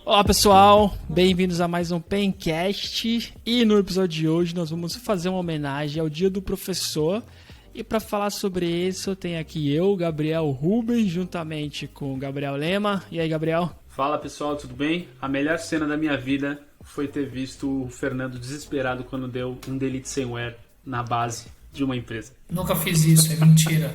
Olá pessoal, bem-vindos a mais um Pencast. E no episódio de hoje nós vamos fazer uma homenagem ao Dia do Professor. E para falar sobre isso, tem aqui eu, Gabriel Rubens, juntamente com o Gabriel Lema. E aí, Gabriel? Fala pessoal, tudo bem? A melhor cena da minha vida foi ter visto o Fernando desesperado quando deu um delete sameware na base de uma empresa. Nunca fiz isso, é mentira.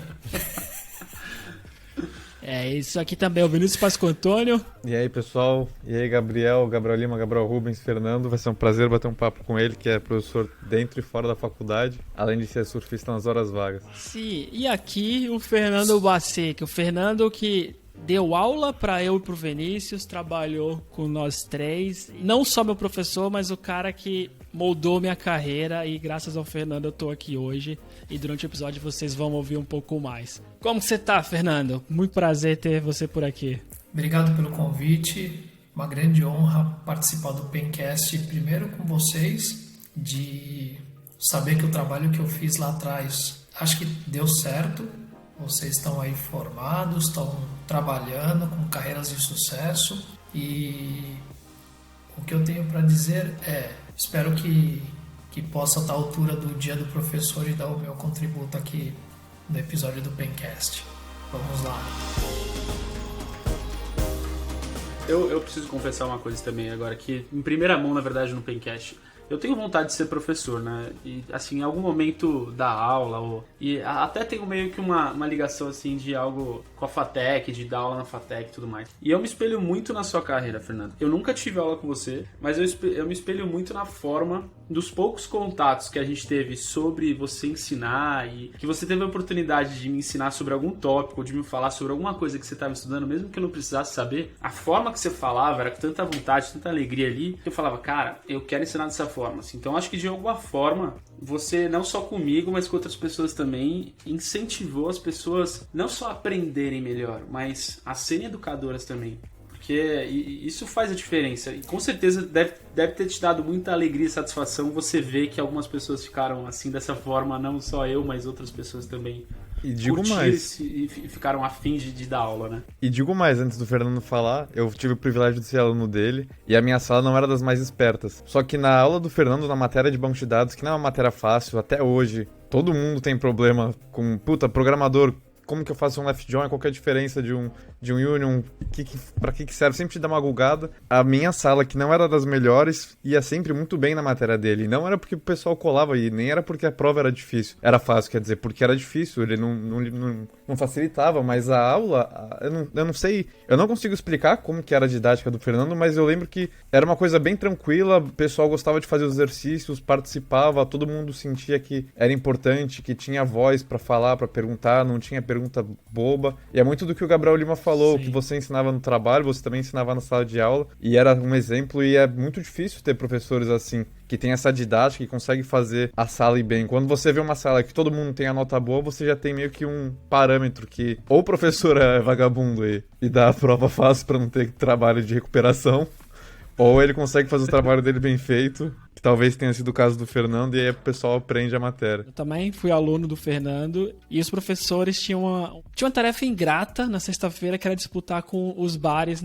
Isso aqui também é o Vinícius Pasco Antônio. E aí pessoal, e aí Gabriel Lima, Gabriel Rubens, Fernando. Vai ser um prazer bater um papo com ele, que é professor dentro e fora da faculdade, além de ser surfista nas horas vagas. Sim, e aqui o Fernando Bassek, o Fernando que deu aula para eu e pro Vinícius, trabalhou com nós três. Não só meu professor, mas o cara que moldou minha carreira, e graças ao Fernando eu tô aqui hoje. E durante o episódio vocês vão ouvir um pouco mais. Como você tá, Fernando? Muito prazer ter você por aqui. Obrigado pelo convite. Uma grande honra participar do Pencast, primeiro com vocês, de saber que o trabalho que eu fiz lá atrás, acho que deu certo. Vocês estão aí formados, estão trabalhando com carreiras de sucesso. E o que eu tenho para dizer é, espero que possa estar à altura do Dia do Professor e dar o meu contributo aqui no episódio do Pencast. Vamos lá. Eu preciso confessar uma coisa também agora, que em primeira mão, na verdade, no Pencast, eu tenho vontade de ser professor, né? E, assim, em algum momento da aula, e até tenho meio que uma ligação, assim, de algo com a FATEC, de dar aula na FATEC e tudo mais. E eu me espelho muito na sua carreira, Fernando. Eu nunca tive aula com você, mas eu me espelho muito na forma dos poucos contatos que a gente teve sobre você ensinar e que você teve a oportunidade de me ensinar sobre algum tópico, de me falar sobre alguma coisa que você estava estudando, mesmo que eu não precisasse saber. A forma que você falava era com tanta vontade, tanta alegria ali, que eu falava, cara, eu quero ensinar dessa forma. Assim. Então acho que de alguma forma você, não só comigo, mas com outras pessoas também, incentivou as pessoas não só a aprenderem melhor, mas a serem educadoras também. Porque isso faz a diferença. E com certeza deve ter te dado muita alegria e satisfação você ver que algumas pessoas ficaram assim dessa forma, não só eu, mas outras pessoas também. E digo mais. E ficaram afim de dar aula, né? E digo mais, antes do Fernando falar, eu tive o privilégio de ser aluno dele e a minha sala não era das mais espertas. Só que na aula do Fernando, na matéria de banco de dados, que não é uma matéria fácil, até hoje, todo mundo tem problema com, programador. Como que eu faço um left join, qual que é a diferença de um union, pra que serve, sempre te dá uma gulgada. A minha sala, que não era das melhores, ia sempre muito bem na matéria dele. Não era porque o pessoal colava aí, nem era porque a prova era difícil. Era fácil, quer dizer, porque era difícil, ele não facilitava, mas a aula, eu não sei, eu não consigo explicar como que era a didática do Fernando, mas eu lembro que era uma coisa bem tranquila, o pessoal gostava de fazer os exercícios, participava, todo mundo sentia que era importante, que tinha voz pra falar, pra perguntar, não tinha pergunta boba. E é muito do que o Gabriel Lima falou, Sim. que você ensinava no trabalho, você também ensinava na sala de aula, e era um exemplo, e é muito difícil ter professores assim, que tem essa didática, que consegue fazer a sala ir bem. Quando você vê uma sala que todo mundo tem a nota boa, você já tem meio que um parâmetro que ou o professor é vagabundo e dá a prova fácil para não ter trabalho de recuperação, ou ele consegue fazer o trabalho dele bem feito, que talvez tenha sido o caso do Fernando, e aí o pessoal aprende a matéria. Eu também fui aluno do Fernando e os professores tinham uma tarefa ingrata na sexta-feira, que era disputar com os bares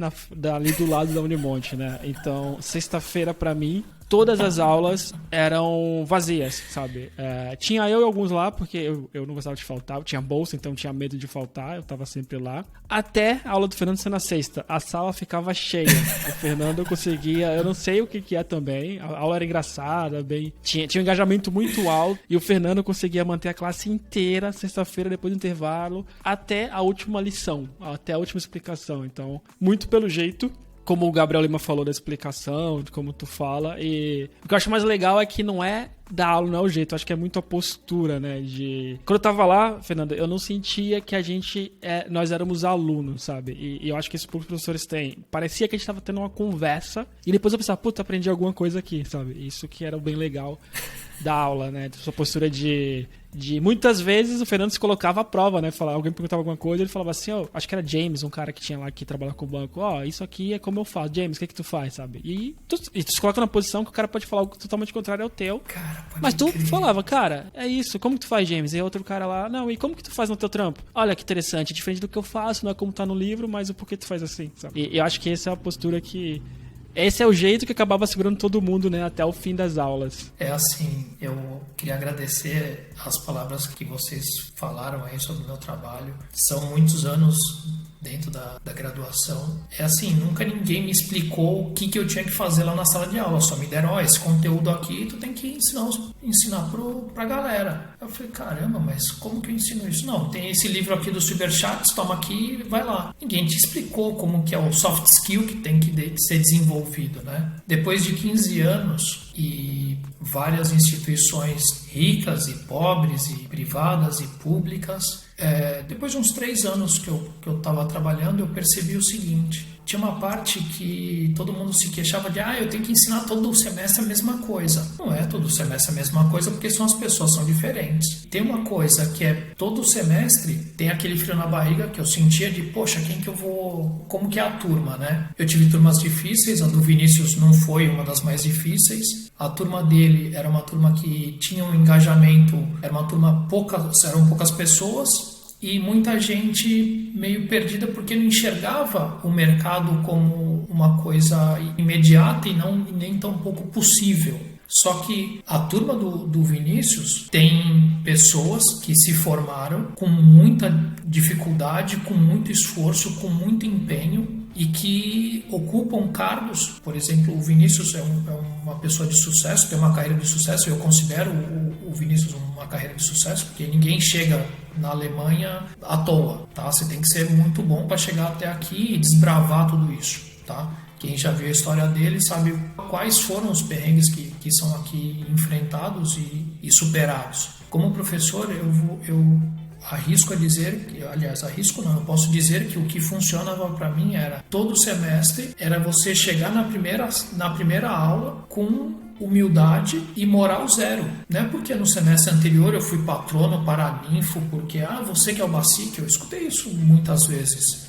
ali do lado da Unimonte, né? Então, sexta-feira pra mim, todas as aulas eram vazias, sabe? Tinha eu e alguns lá, porque eu não gostava de faltar, eu tinha bolsa, então tinha medo de faltar, eu tava sempre lá. Até a aula do Fernando ser na sexta, a sala ficava cheia. O Fernando conseguia, eu não sei o que é também, a aula era engraçada, tinha um engajamento muito alto, e o Fernando conseguia manter a classe inteira, sexta-feira, depois do intervalo, até a última lição, até a última explicação. Então, muito pelo jeito, como o Gabriel Lima falou da explicação, de como tu fala, e o que eu acho mais legal é que não é dar aula, não é o jeito, eu acho que é muito a postura, né, quando eu tava lá, Fernanda, eu não sentia que nós éramos alunos, sabe, e eu acho que esses poucos professores têm, parecia que a gente tava tendo uma conversa, e depois eu pensava, puta, aprendi alguma coisa aqui, sabe, isso que era bem legal da aula, né, sua postura de muitas vezes o Fernando se colocava à prova, né? Alguém perguntava alguma coisa, ele falava assim, acho que era James, um cara que tinha lá que trabalha com o banco, isso aqui é como eu faço. James, o que tu faz, sabe? E tu se coloca na posição que o cara pode falar algo totalmente contrário ao teu. Cara, mas tu falava, cara, é isso, como que tu faz, James? E outro cara lá, não, e como que tu faz no teu trampo? Olha que interessante, diferente do que eu faço, não é como tá no livro, mas o porquê tu faz assim, sabe? E eu acho que essa é a postura que esse é o jeito que acabava segurando todo mundo, né, até o fim das aulas. É assim, eu queria agradecer as palavras que vocês falaram aí sobre o meu trabalho. São muitos anos dentro da graduação. É assim, nunca ninguém me explicou o que eu tinha que fazer lá na sala de aula. Só me deram, esse conteúdo aqui tu tem que ensinar pra galera. Eu falei, caramba, mas como que eu ensino isso? Não, tem esse livro aqui dos Superchats, toma aqui e vai lá. Ninguém te explicou como que é o soft skill que tem que ser desenvolvido, né? Depois de 15 anos e várias instituições ricas e pobres e privadas e públicas, depois de uns 3 anos que eu estava trabalhando, eu percebi o seguinte: tinha uma parte que todo mundo se queixava de eu tenho que ensinar todo semestre a mesma coisa. Não é todo semestre a mesma coisa, porque as pessoas são diferentes. Tem uma coisa que é todo semestre tem aquele frio na barriga que eu sentia de, poxa, quem que eu vou... Como que é a turma, né? Eu tive turmas difíceis, a do Vinícius não foi uma das mais difíceis. A turma dele era uma turma que tinha um engajamento, era uma turma eram poucas pessoas, e muita gente meio perdida porque não enxergava o mercado como uma coisa imediata e nem tão pouco possível. Só que a turma do Vinícius tem pessoas que se formaram com muita dificuldade, com muito esforço, com muito empenho e que ocupam cargos. Por exemplo, o Vinícius é uma pessoa de sucesso, tem uma carreira de sucesso. Eu considero o Vinícius uma carreira de sucesso, porque ninguém chega na Alemanha à toa, tá? Você tem que ser muito bom para chegar até aqui e desbravar tudo isso, tá? Quem já viu a história dele sabe quais foram os perrengues que são aqui enfrentados e superados. Como professor, eu arrisco a dizer, eu posso dizer que o que funcionava para mim era, todo semestre, era você chegar na primeira aula com humildade e moral zero. Não é porque no semestre anterior eu fui patrono, paraninfo, porque, você que é o Bacique, eu escutei isso muitas vezes.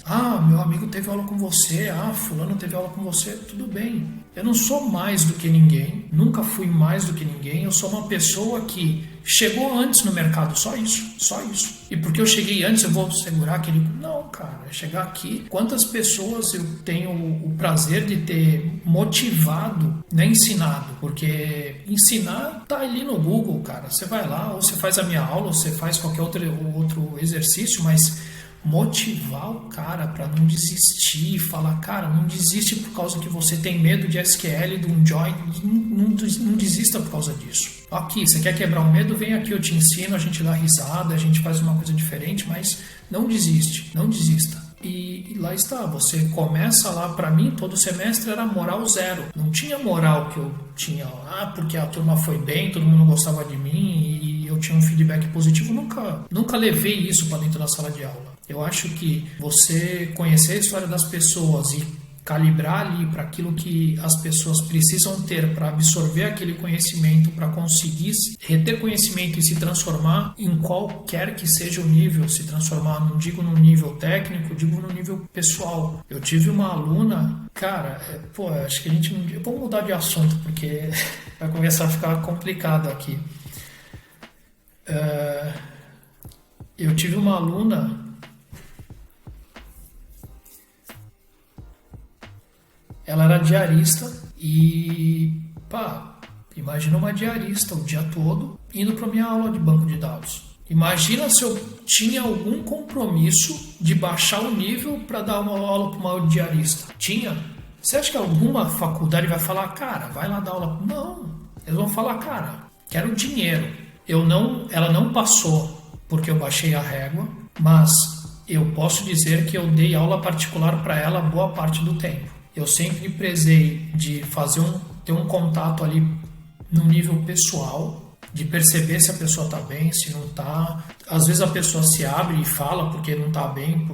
Meu amigo teve aula com você, fulano teve aula com você, tudo bem. Eu não sou mais do que ninguém, nunca fui mais do que ninguém, eu sou uma pessoa que chegou antes no mercado, só isso. E porque eu cheguei antes, eu vou segurar aquele... Não, cara, chegar aqui, quantas pessoas eu tenho o prazer de ter motivado, nem ensinado, porque ensinar tá ali no Google, cara, você vai lá, ou você faz a minha aula, ou você faz qualquer outro exercício, mas motivar o cara para não desistir, falar, cara, não desiste por causa que você tem medo de SQL, de um join, não desista por causa disso. Aqui, você quer quebrar o medo? Vem aqui, eu te ensino, a gente dá risada, a gente faz uma coisa diferente, mas não desista. E lá está, você começa lá, para mim, todo semestre era moral zero. Não tinha moral que eu tinha, porque a turma foi bem, todo mundo gostava de mim e eu tinha um feedback positivo. Nunca levei isso para dentro da sala de aula. Eu acho que você conhecer a história das pessoas e calibrar ali para aquilo que as pessoas precisam ter para absorver aquele conhecimento, para conseguir reter conhecimento e se transformar em qualquer que seja o nível, se transformar, não digo no nível técnico, digo no nível pessoal. Eu tive uma aluna, cara, acho que eu vou mudar de assunto porque vai começar a ficar complicado aqui. Eu tive uma aluna, ela era diarista e, imagina uma diarista o dia todo indo para minha aula de banco de dados. Imagina se eu tinha algum compromisso de baixar o nível para dar uma aula para uma diarista. Tinha? Você acha que alguma faculdade vai falar, cara, vai lá dar aula? Não. Eles vão falar, cara, quero dinheiro. Ela não passou porque eu baixei a régua, mas eu posso dizer que eu dei aula particular para ela boa parte do tempo. Eu sempre prezei de ter um contato ali no nível pessoal, de perceber se a pessoa está bem, se não está. Às vezes a pessoa se abre e fala porque não está bem,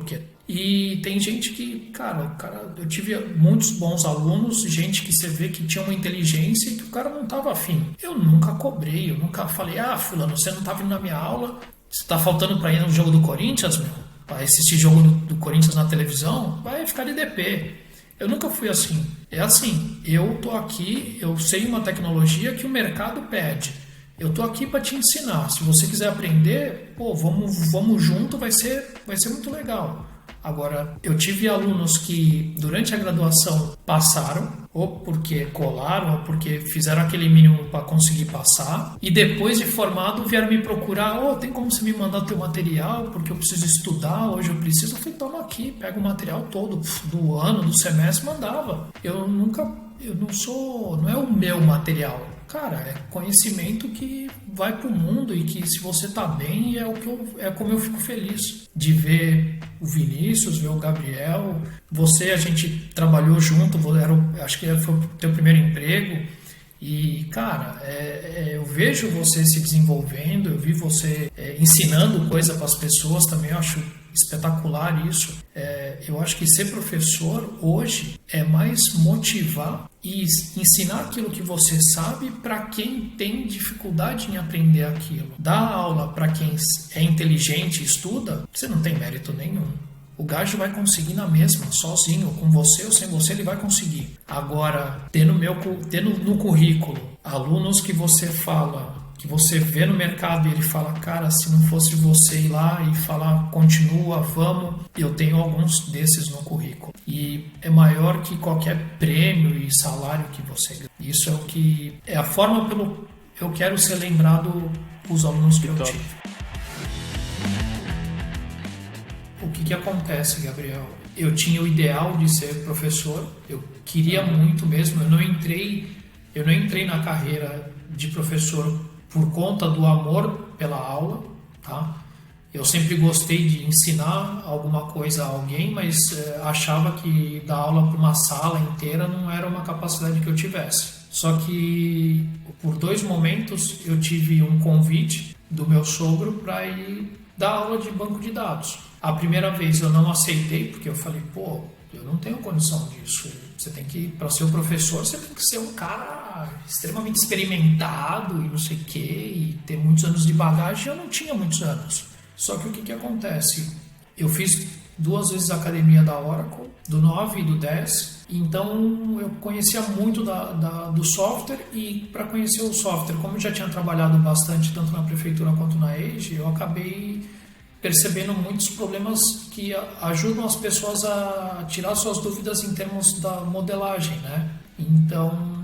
E tem gente que, cara, eu tive muitos bons alunos, gente que você vê que tinha uma inteligência e que o cara não estava afim. Eu nunca cobrei, eu nunca falei, fulano, você não está vindo na minha aula, você está faltando para ir no jogo do Corinthians, para assistir jogo do Corinthians na televisão, vai ficar de DP. Eu nunca fui assim. É assim, eu tô aqui, eu sei uma tecnologia que o mercado pede. Eu tô aqui para te ensinar. Se você quiser aprender, vamos junto, vai ser muito legal. Agora, eu tive alunos que durante a graduação passaram, ou porque colaram, ou porque fizeram aquele mínimo para conseguir passar, e depois de formado vieram me procurar, tem como você me mandar o teu material, porque eu preciso estudar, hoje eu preciso. Eu falei, toma aqui, pega o material todo do ano, do semestre, mandava. Não é o meu material. Cara, é conhecimento que vai pro mundo e que se você tá bem é como eu fico feliz de ver o Vinícius, ver o Gabriel. Você, a gente trabalhou junto, acho que foi o teu primeiro emprego. E, cara, eu vejo você se desenvolvendo, eu vi você ensinando coisa para as pessoas também, eu acho espetacular isso. Eu acho que ser professor hoje é mais motivar e ensinar aquilo que você sabe para quem tem dificuldade em aprender aquilo. Dar aula para quem é inteligente e estuda, você não tem mérito nenhum. O gajo vai conseguir na mesma, sozinho, com você ou sem você, ele vai conseguir. Agora, tendo no currículo alunos que você fala, que você vê no mercado e ele fala, cara, se não fosse você ir lá e falar, continua, vamos, eu tenho alguns desses no currículo. E é maior que qualquer prêmio e salário que você ganha. Isso é a forma pelo eu quero ser lembrado os alunos que eu tive. O que acontece, Gabriel? Eu tinha o ideal de ser professor, eu queria muito mesmo, eu não entrei na carreira de professor por conta do amor pela aula, tá? Eu sempre gostei de ensinar alguma coisa a alguém, mas achava que dar aula para uma sala inteira não era uma capacidade que eu tivesse. Só que por 2 momentos eu tive um convite do meu sogro para ir dar aula de banco de dados. A primeira vez eu não aceitei, porque eu falei, eu não tenho condição disso. Para ser um professor, você tem que ser um cara extremamente experimentado e não sei o quê, e ter muitos anos de bagagem. Eu não tinha muitos anos. Só que o que acontece? Eu fiz 2 vezes a academia da Oracle, do 9 e do 10, então eu conhecia muito do software, e para conhecer o software, como eu já tinha trabalhado bastante tanto na prefeitura quanto na Age, eu acabei percebendo muitos problemas que ajudam as pessoas a tirar suas dúvidas em termos da modelagem, né? Então,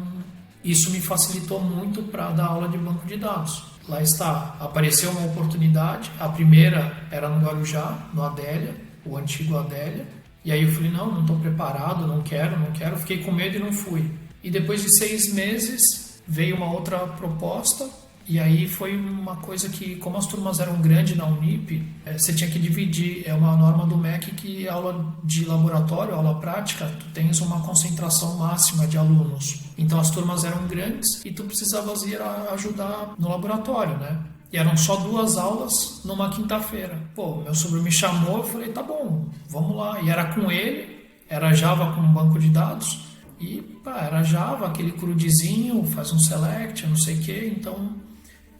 isso me facilitou muito para dar aula de banco de dados. Lá está, apareceu uma oportunidade, a primeira era no Guarujá, no Adélia, o antigo Adélia, e aí eu falei, não estou preparado, não quero, fiquei com medo e não fui. E depois de 6 meses, veio uma outra proposta. E aí foi uma coisa que, como as turmas eram grandes na Unip, você tinha que dividir, é uma norma do MEC que aula de laboratório, aula prática, tu tens uma concentração máxima de alunos. Então as turmas eram grandes e tu precisavas ir ajudar no laboratório, né? E eram só 2 aulas numa quinta-feira. Meu sogro me chamou, eu falei, tá bom, vamos lá. E era com ele, era Java com banco de dados, e era Java, aquele crudezinho, faz um select, não sei o quê, então...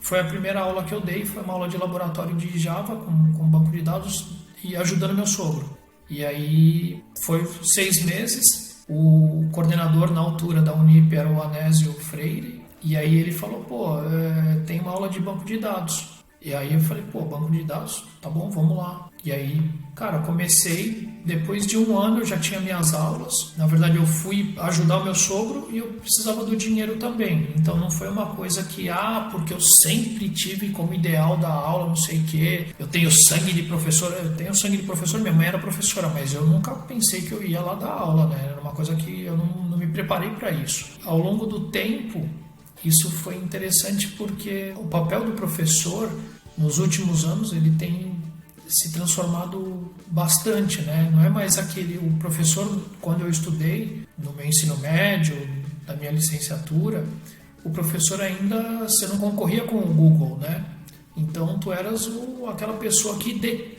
Foi a primeira aula que eu dei, foi uma aula de laboratório de Java com banco de dados e ajudando meu sogro. E aí foi 6 meses, o coordenador na altura da Unip era o Anésio Freire, e aí ele falou, tem uma aula de banco de dados. E aí eu falei, banco de dados, tá bom, vamos lá. E aí, cara, comecei, depois de 1 ano eu já tinha minhas aulas. Na verdade eu fui ajudar o meu sogro e eu precisava do dinheiro também. Então não foi uma coisa que, porque eu sempre tive como ideal da aula, não sei o quê. Eu tenho sangue de professor, minha mãe era professora, mas eu nunca pensei que eu ia lá dar aula, né? Era uma coisa que eu não me preparei para isso. Ao longo do tempo, isso foi interessante porque o papel do professor, nos últimos anos, ele tem se transformado bastante, né? Não é mais o professor, quando eu estudei, no meu ensino médio, da minha licenciatura, o professor ainda, você não concorria com o Google, né? Então, tu eras aquela pessoa que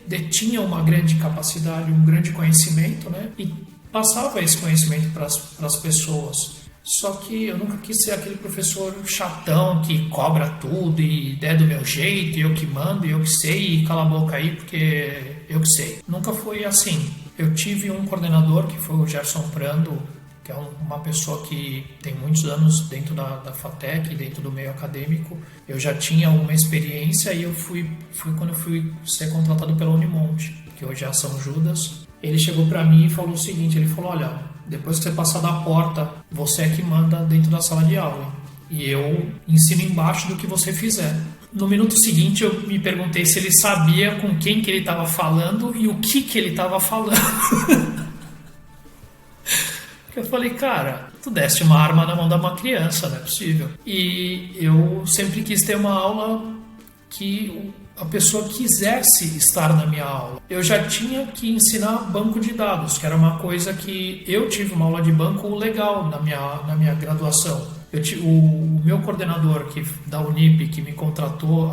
detinha uma grande capacidade, um grande conhecimento, né? E passava esse conhecimento para as pessoas. Só que eu nunca quis ser aquele professor chatão que cobra tudo e é do meu jeito, eu que mando, eu que sei, e cala a boca aí porque eu que sei. Nunca foi assim. Eu tive um coordenador que foi o Gerson Prando, que é uma pessoa que tem muitos anos dentro da FATEC, dentro do meio acadêmico. Eu já tinha alguma experiência e eu fui quando eu fui ser contratado pela Unimonte, que hoje é a São Judas. ele chegou para mim e falou o seguinte, ele falou, olha, depois que você passar da porta, você é que manda dentro da sala de aula. E eu ensino embaixo do que você fizer. No minuto seguinte, eu me perguntei se ele sabia com quem que ele estava falando e o que ele estava falando. Eu falei, cara, tu deste uma arma na mão de uma criança, não é possível. E eu sempre quis ter uma aula que a pessoa quisesse estar na minha aula. Eu já tinha que ensinar banco de dados, que era uma coisa que eu tive uma aula de banco legal na minha graduação. O meu coordenador da Unip, que me contratou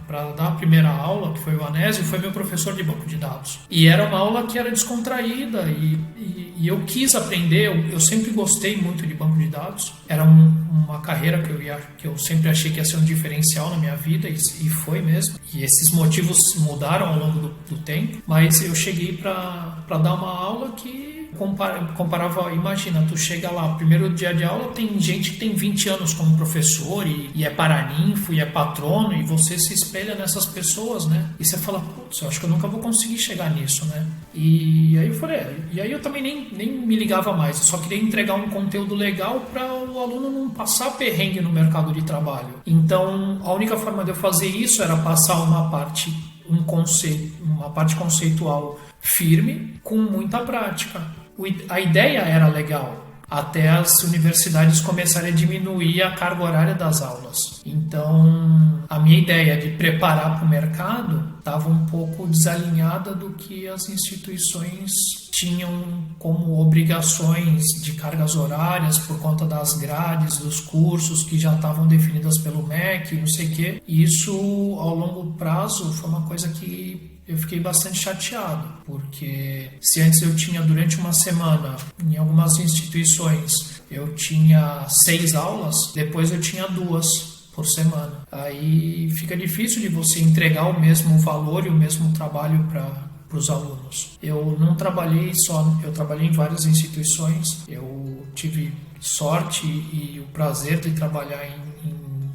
para dar a primeira aula, que foi o Anésio, foi meu professor de banco de dados. E era uma aula que era descontraída e eu quis aprender, eu sempre gostei muito de banco de dados. Era uma carreira que eu sempre achei que ia ser um diferencial na minha vida, e foi mesmo. E esses motivos mudaram ao longo do tempo, mas eu cheguei para dar uma aula que comparava, imagina, tu chega lá, primeiro dia de aula, tem gente que tem 20 anos como professor e é paraninfo e é patrono, e você se espelha nessas pessoas, né? E você fala, putz, eu acho que eu nunca vou conseguir chegar nisso, né? E aí eu falei, e aí eu também nem me ligava mais, eu só queria entregar um conteúdo legal para o aluno não passar perrengue no mercado de trabalho. Então, a única forma de eu fazer isso era passar uma parte conceitual firme com muita prática. A ideia era legal, até as universidades começarem a diminuir a carga horária das aulas. Então, a minha ideia de preparar para o mercado estava um pouco desalinhada do que as instituições tinham como obrigações de cargas horárias por conta das grades, dos cursos que já estavam definidas pelo MEC, não sei o quê. E isso, ao longo prazo, foi uma coisa que eu fiquei bastante chateado, porque se antes eu tinha, durante uma semana, em algumas instituições, eu tinha 6 aulas, depois eu tinha 2 por semana. Aí fica difícil de você entregar o mesmo valor e o mesmo trabalho para os alunos. Eu não trabalhei só, eu trabalhei em várias instituições, eu tive sorte e o prazer de trabalhar em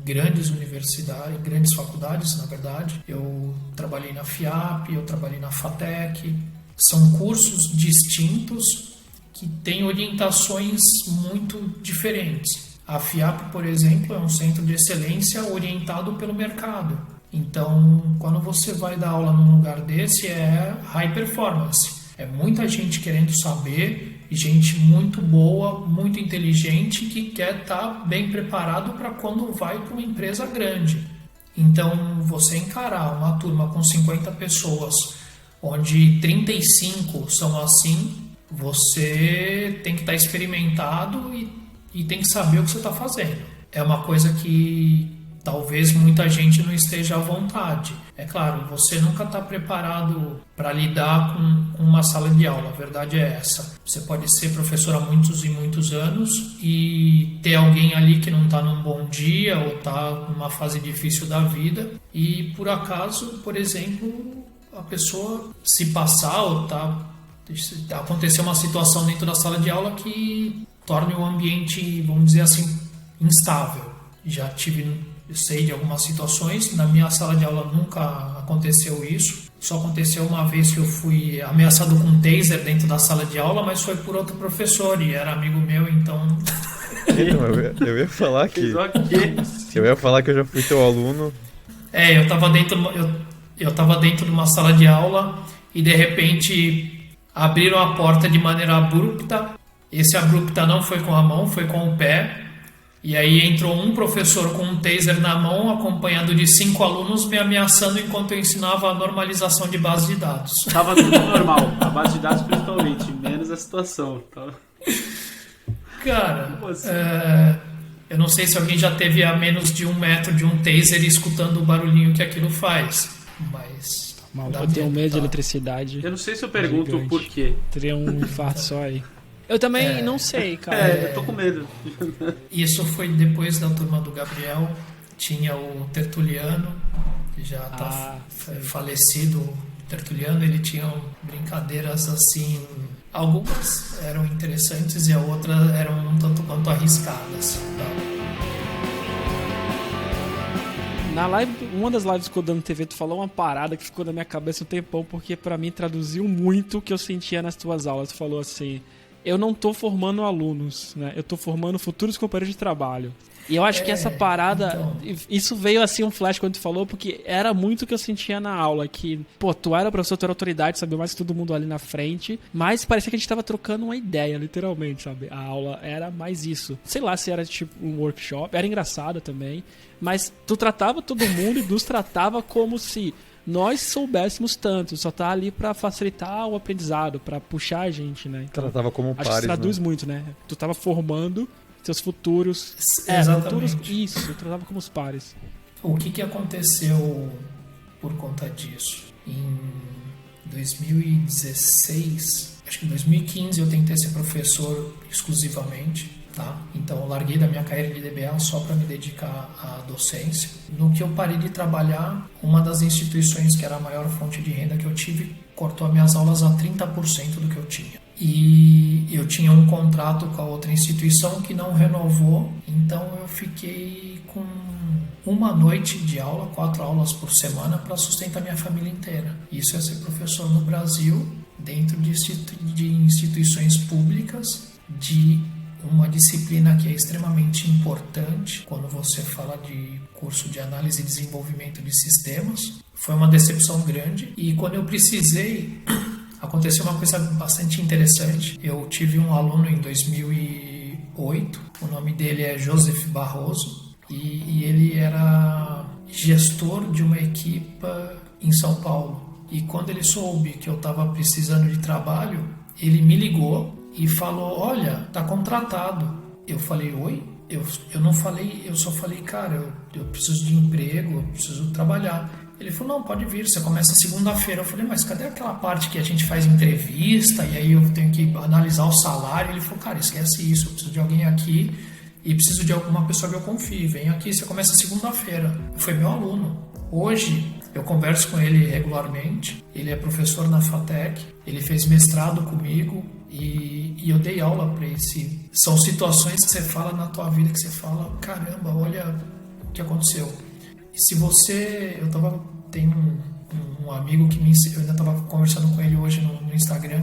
grandes universidades, grandes faculdades, na verdade. Eu trabalhei na FIAP, eu trabalhei na FATEC. São cursos distintos que têm orientações muito diferentes. A FIAP, por exemplo, é um centro de excelência orientado pelo mercado. Então, quando você vai dar aula num lugar desse, é high performance. É muita gente querendo saber, gente muito boa, muito inteligente, que quer estar bem preparado para quando vai para uma empresa grande. Então, você encarar uma turma com 50 pessoas, onde 35 são assim, você tem que estar experimentado e tem que saber o que você está fazendo. É uma coisa que talvez muita gente não esteja à vontade. É claro, você nunca está preparado para lidar com uma sala de aula, a verdade é essa. Você pode ser professor há muitos e muitos anos e ter alguém ali que não está num bom dia ou está numa fase difícil da vida e, por acaso, por exemplo, a pessoa se passar ou acontecer uma situação dentro da sala de aula que torne o ambiente, vamos dizer assim, instável. Eu sei de algumas situações, na minha sala de aula nunca aconteceu isso, só aconteceu uma vez que eu fui ameaçado com um taser dentro da sala de aula, mas foi por outro professor e era amigo meu, então... Eu ia falar que... Eu ia falar que eu já fui teu aluno. Eu tava dentro de uma sala de aula e de repente abriram a porta de maneira abrupta. Esse abrupta não foi com a mão, foi com o pé. E aí entrou um professor com um taser na mão, acompanhado de 5 alunos, me ameaçando enquanto eu ensinava a normalização de base de dados. Tava tudo normal, a base de dados principalmente, menos a situação. Cara, eu não sei se alguém já teve a menos de 1 metro de um taser escutando o barulhinho que aquilo faz, mas... Eu tenho medo de eletricidade. Eu não sei se eu pergunto gigante. Por quê. Teria um infarto só aí. Eu também não sei, cara. Eu tô com medo. Isso foi depois da turma do Gabriel. Tinha o Tertuliano, que já tá falecido. O Tertuliano, ele tinha brincadeiras assim. Algumas eram interessantes e a outras eram um tanto quanto arriscadas. Tá? uma das lives Codando TV, tu falou uma parada que ficou na minha cabeça um tempão, porque pra mim traduziu muito o que eu sentia nas tuas aulas. Tu falou assim, eu não tô formando alunos, né? Eu tô formando futuros companheiros de trabalho. E eu acho que essa parada, isso veio assim um flash quando tu falou, porque era muito o que eu sentia na aula, que, pô, tu era professor, tu era autoridade, sabia mais que todo mundo ali na frente, mas parecia que a gente tava trocando uma ideia, literalmente, sabe? A aula era mais isso. Sei lá se era tipo um workshop, era engraçado também, mas tu tratava todo mundo e nos tratava como se nós soubéssemos tanto, só tá ali pra facilitar o aprendizado, pra puxar a gente, né? Então, Tratava como acho pares, que traduz né? muito, né? Tu tava formando seus futuros... Exatamente. Futuros, isso, tratava como os pares. O que aconteceu por conta disso? Em 2016, acho que em 2015 eu tentei ser professor exclusivamente, tá? Então eu larguei da minha carreira de DBA só para me dedicar à docência. No que eu parei de trabalhar, uma das instituições que era a maior fonte de renda que eu tive cortou as minhas aulas a 30% do que eu tinha. E eu tinha um contrato com a outra instituição que não renovou, então eu fiquei com uma noite de aula, 4 aulas por semana para sustentar minha família inteira. Isso é ser professor no Brasil, dentro de instituições públicas, de uma disciplina que é extremamente importante quando você fala de curso de análise e desenvolvimento de sistemas. Foi uma decepção grande e quando eu precisei... Aconteceu uma coisa bastante interessante. Eu tive um aluno em 2008, o nome dele é Joseph Barroso, e ele era gestor de uma equipa em São Paulo. E quando ele soube que eu estava precisando de trabalho, ele me ligou e falou, olha, tá contratado. Eu falei, oi? Eu não falei, eu só falei, cara, eu preciso de emprego, eu preciso trabalhar. Ele falou, não, pode vir, você começa segunda-feira. Eu falei, mas cadê aquela parte que a gente faz entrevista e aí eu tenho que analisar o salário? Ele falou, cara, esquece isso, eu preciso de alguém aqui e preciso de alguma pessoa que eu confie. Vem aqui, você começa segunda-feira. Foi meu aluno. Hoje eu converso com ele regularmente, ele é professor na FATEC, ele fez mestrado comigo e eu dei aula para esse. São situações que você fala na tua vida que você fala, caramba, olha o que aconteceu. Se você... Tem um amigo que me ensinou, eu ainda estava conversando com ele hoje no Instagram,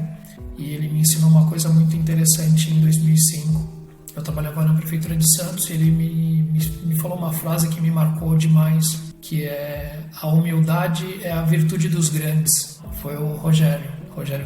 e ele me ensinou uma coisa muito interessante em 2005. Eu trabalhava na Prefeitura de Santos e ele me falou uma frase que me marcou demais, que é: a humildade é a virtude dos grandes. Foi o Rogério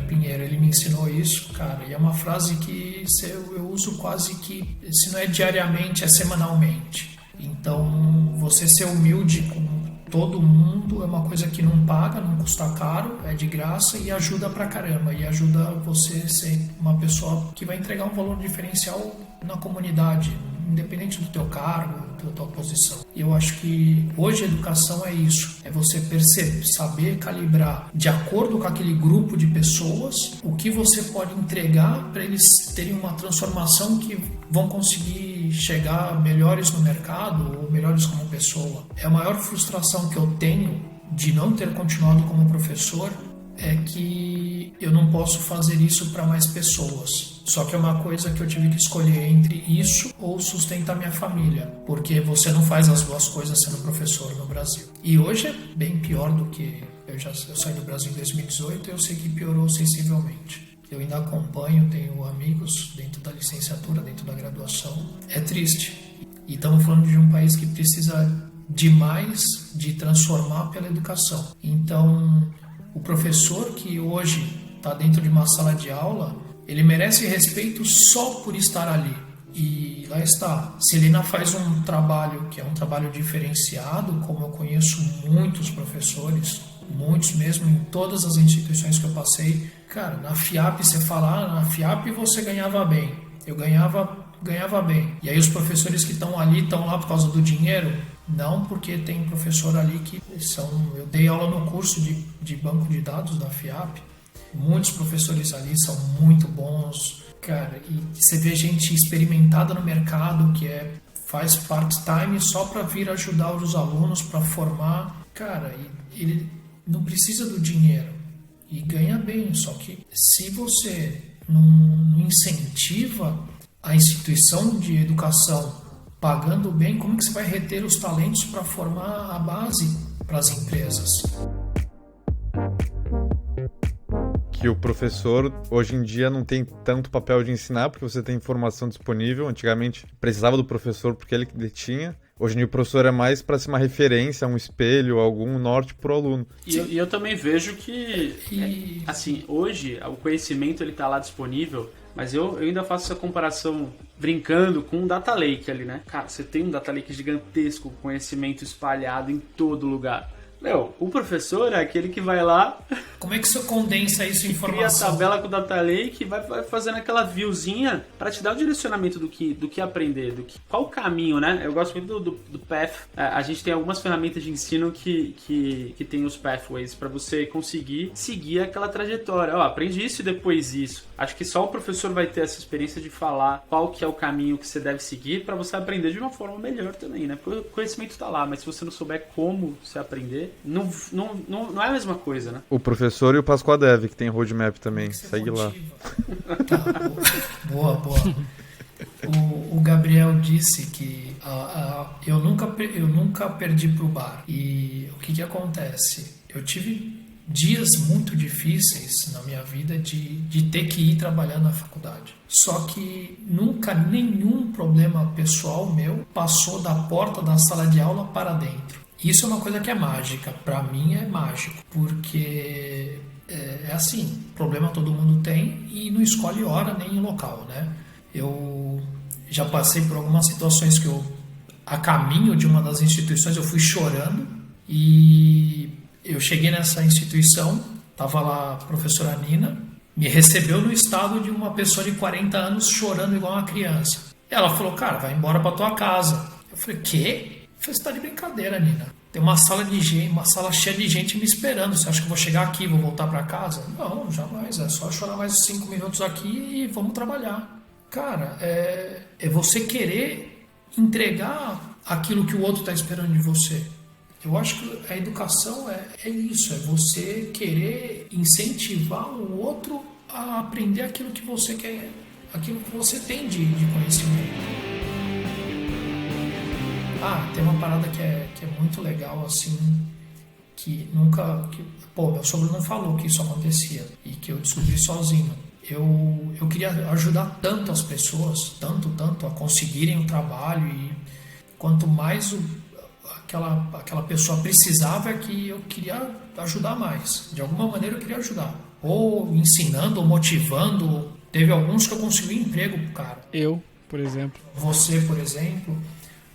Pinheiro, ele me ensinou isso, cara, e é uma frase que eu uso quase que, se não é diariamente, é semanalmente. Então, você ser humilde com todo mundo é uma coisa que não paga, não custa caro, é de graça e ajuda pra caramba. E ajuda você a ser uma pessoa que vai entregar um valor diferencial na comunidade, independente do teu cargo, da tua posição. E eu acho que hoje a educação é isso, é você perceber, saber calibrar de acordo com aquele grupo de pessoas o que você pode entregar para eles terem uma transformação que vão conseguir chegar melhores no mercado ou melhores como pessoa. É a maior frustração que eu tenho de não ter continuado como professor é que eu não posso fazer isso para mais pessoas. Só que é uma coisa que eu tive que escolher entre isso ou sustentar minha família, porque você não faz as duas coisas sendo professor no Brasil. E hoje é bem pior do que... Eu saí do Brasil em 2018 e eu sei que piorou sensivelmente. Eu ainda acompanho, tenho amigos dentro da licenciatura, dentro da graduação. É triste. E estamos falando de um país que precisa demais de transformar pela educação. Então, o professor que hoje está dentro de uma sala de aula, ele merece respeito só por estar ali. E lá está. Se ele não faz um trabalho que é um trabalho diferenciado, como eu conheço muitos professores, muitos mesmo, em todas as instituições que eu passei, cara, na FIAP você fala, na FIAP você ganhava bem. Eu ganhava bem. E aí os professores que estão ali, estão lá por causa do dinheiro? Não, porque tem professor ali que são... Eu dei aula no curso de banco de dados da FIAP. Muitos professores ali são muito bons, cara, e você vê gente experimentada no mercado que faz part-time só para vir ajudar os alunos, para formar, cara, e ele não precisa do dinheiro e ganha bem, só que se você não incentiva a instituição de educação pagando bem, como que você vai reter os talentos para formar a base para as empresas? Que o professor hoje em dia não tem tanto papel de ensinar, porque você tem informação disponível. Antigamente precisava do professor porque ele que detinha. Hoje em dia o professor é mais para ser uma referência, um espelho, algum norte para o aluno. E eu também vejo que, assim, hoje o conhecimento ele tá lá disponível, mas eu ainda faço essa comparação brincando com um data lake ali, né? Cara, você tem um data lake gigantesco, conhecimento espalhado em todo lugar. Meu, o professor é aquele que vai lá... Como é que você condensa isso em informação? Cria a tabela com o data lake e vai fazendo aquela viewzinha para te dar o direcionamento do que aprender, qual o caminho, né? Eu gosto muito do Path. A gente tem algumas ferramentas de ensino que tem os Pathways para você conseguir seguir aquela trajetória. Ó, aprendi isso e depois isso. Acho que só o professor vai ter essa experiência de falar qual que é o caminho que você deve seguir para você aprender de uma forma melhor também, né? Porque o conhecimento tá lá, mas se você não souber como você aprender, não é a mesma coisa, né? O professor e o Pascoadev, que tem roadmap também. Segue lá. Tá, boa. O Gabriel disse que eu nunca perdi pro bar. E o que acontece? Eu tive dias muito difíceis na minha vida de ter que ir trabalhar na faculdade. Só que nunca nenhum problema pessoal meu passou da porta da sala de aula para dentro. Isso é uma coisa que é mágica. Para mim é mágico, porque é assim, problema todo mundo tem e não escolhe hora nem local, né? Eu já passei por algumas situações que a caminho de uma das instituições, eu fui chorando e eu cheguei nessa instituição, estava lá a professora Nina, me recebeu no estado de uma pessoa de 40 anos chorando igual uma criança. Ela falou, cara, vai embora para tua casa. Eu falei, quê? Eu falei, você tá de brincadeira, Nina. Tem uma sala cheia de gente me esperando. Você acha que eu vou chegar aqui e vou voltar para casa? Não, jamais. É só chorar mais 5 minutos aqui e vamos trabalhar. Cara, é você querer entregar aquilo que o outro está esperando de você. Eu acho que a educação é isso. É você querer incentivar o outro a aprender aquilo que você quer, aquilo que você tem de conhecimento. Tem uma parada que é muito legal, assim, meu sogro não falou que isso acontecia e que eu descobri sozinho. Eu queria ajudar tanto as pessoas, tanto a conseguirem o trabalho e quanto mais aquela pessoa precisava, que eu queria ajudar mais. De alguma maneira eu queria ajudar. Ou ensinando, ou motivando. Teve alguns que eu consegui emprego pro cara. Eu, por exemplo. Você, por exemplo.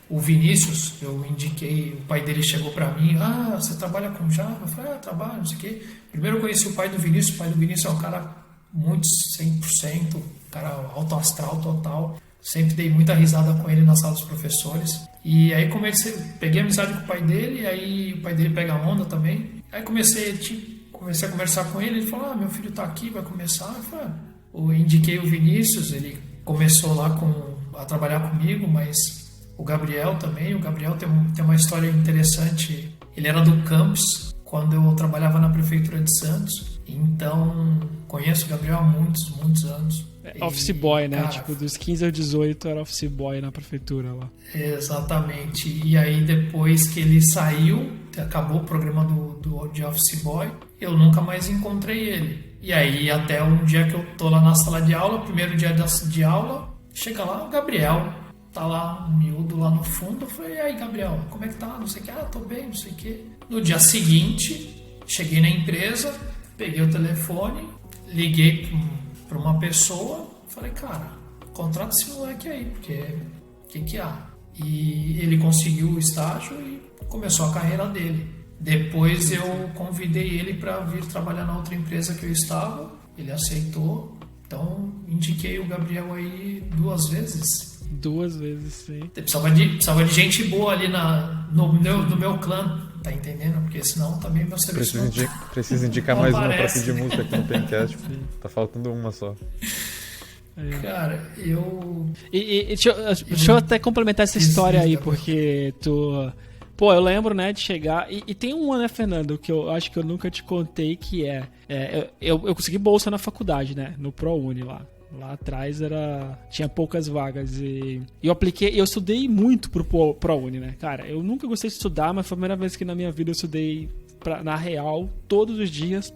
O Vinícius, eu indiquei, o pai dele chegou para mim, você trabalha com Java? Eu falei, trabalho, não sei o quê. Primeiro eu conheci o pai do Vinícius é um cara muito 100%, cara alto astral total. Sempre dei muita risada com ele na sala dos professores. E aí peguei amizade com o pai dele, e aí o pai dele pega a onda também. Aí comecei a conversar com ele, ele falou, meu filho tá aqui, vai começar. Eu indiquei o Vinícius, ele começou lá a trabalhar comigo, mas... O Gabriel tem uma história interessante. Ele era do campus quando eu trabalhava na prefeitura de Santos. Então, conheço o Gabriel há muitos anos. Office boy, né? Cara, tipo, dos 15 aos 18 era office boy na prefeitura lá. Exatamente. E aí, depois que ele saiu, acabou o programa de office boy, eu nunca mais encontrei ele. E aí, até um dia que eu tô lá na sala de aula, primeiro dia de aula, chega lá o Gabriel. Tá lá, um miúdo lá no fundo. Eu falei, e aí, Gabriel, como é que tá? Não sei o que. Tô bem, não sei o que. No dia seguinte, cheguei na empresa, peguei o telefone, liguei pra uma pessoa, falei, cara, contrata esse moleque aí, porque o que há? E ele conseguiu o estágio e começou a carreira dele. Depois eu convidei ele para vir trabalhar na outra empresa que eu estava, ele aceitou. Então, indiquei o Gabriel aí 2 vezes. 2 vezes, sim. Precisava de gente boa ali no meu clã, tá entendendo? Porque senão também meu serviço Precisa indicar mais uma pra pedir música aqui no Pencast. Tá faltando uma só. Cara, eu... Deixa eu até complementar essa história aí, porque tu... Pô, eu lembro, né, de chegar... E tem uma, né, Fernando, que eu acho que eu nunca te contei, que eu consegui bolsa na faculdade, né, no ProUni lá. Lá atrás tinha poucas vagas e eu estudei muito pro ProUni, né? Cara, eu nunca gostei de estudar, mas foi a primeira vez que na minha vida eu estudei na real todos os dias,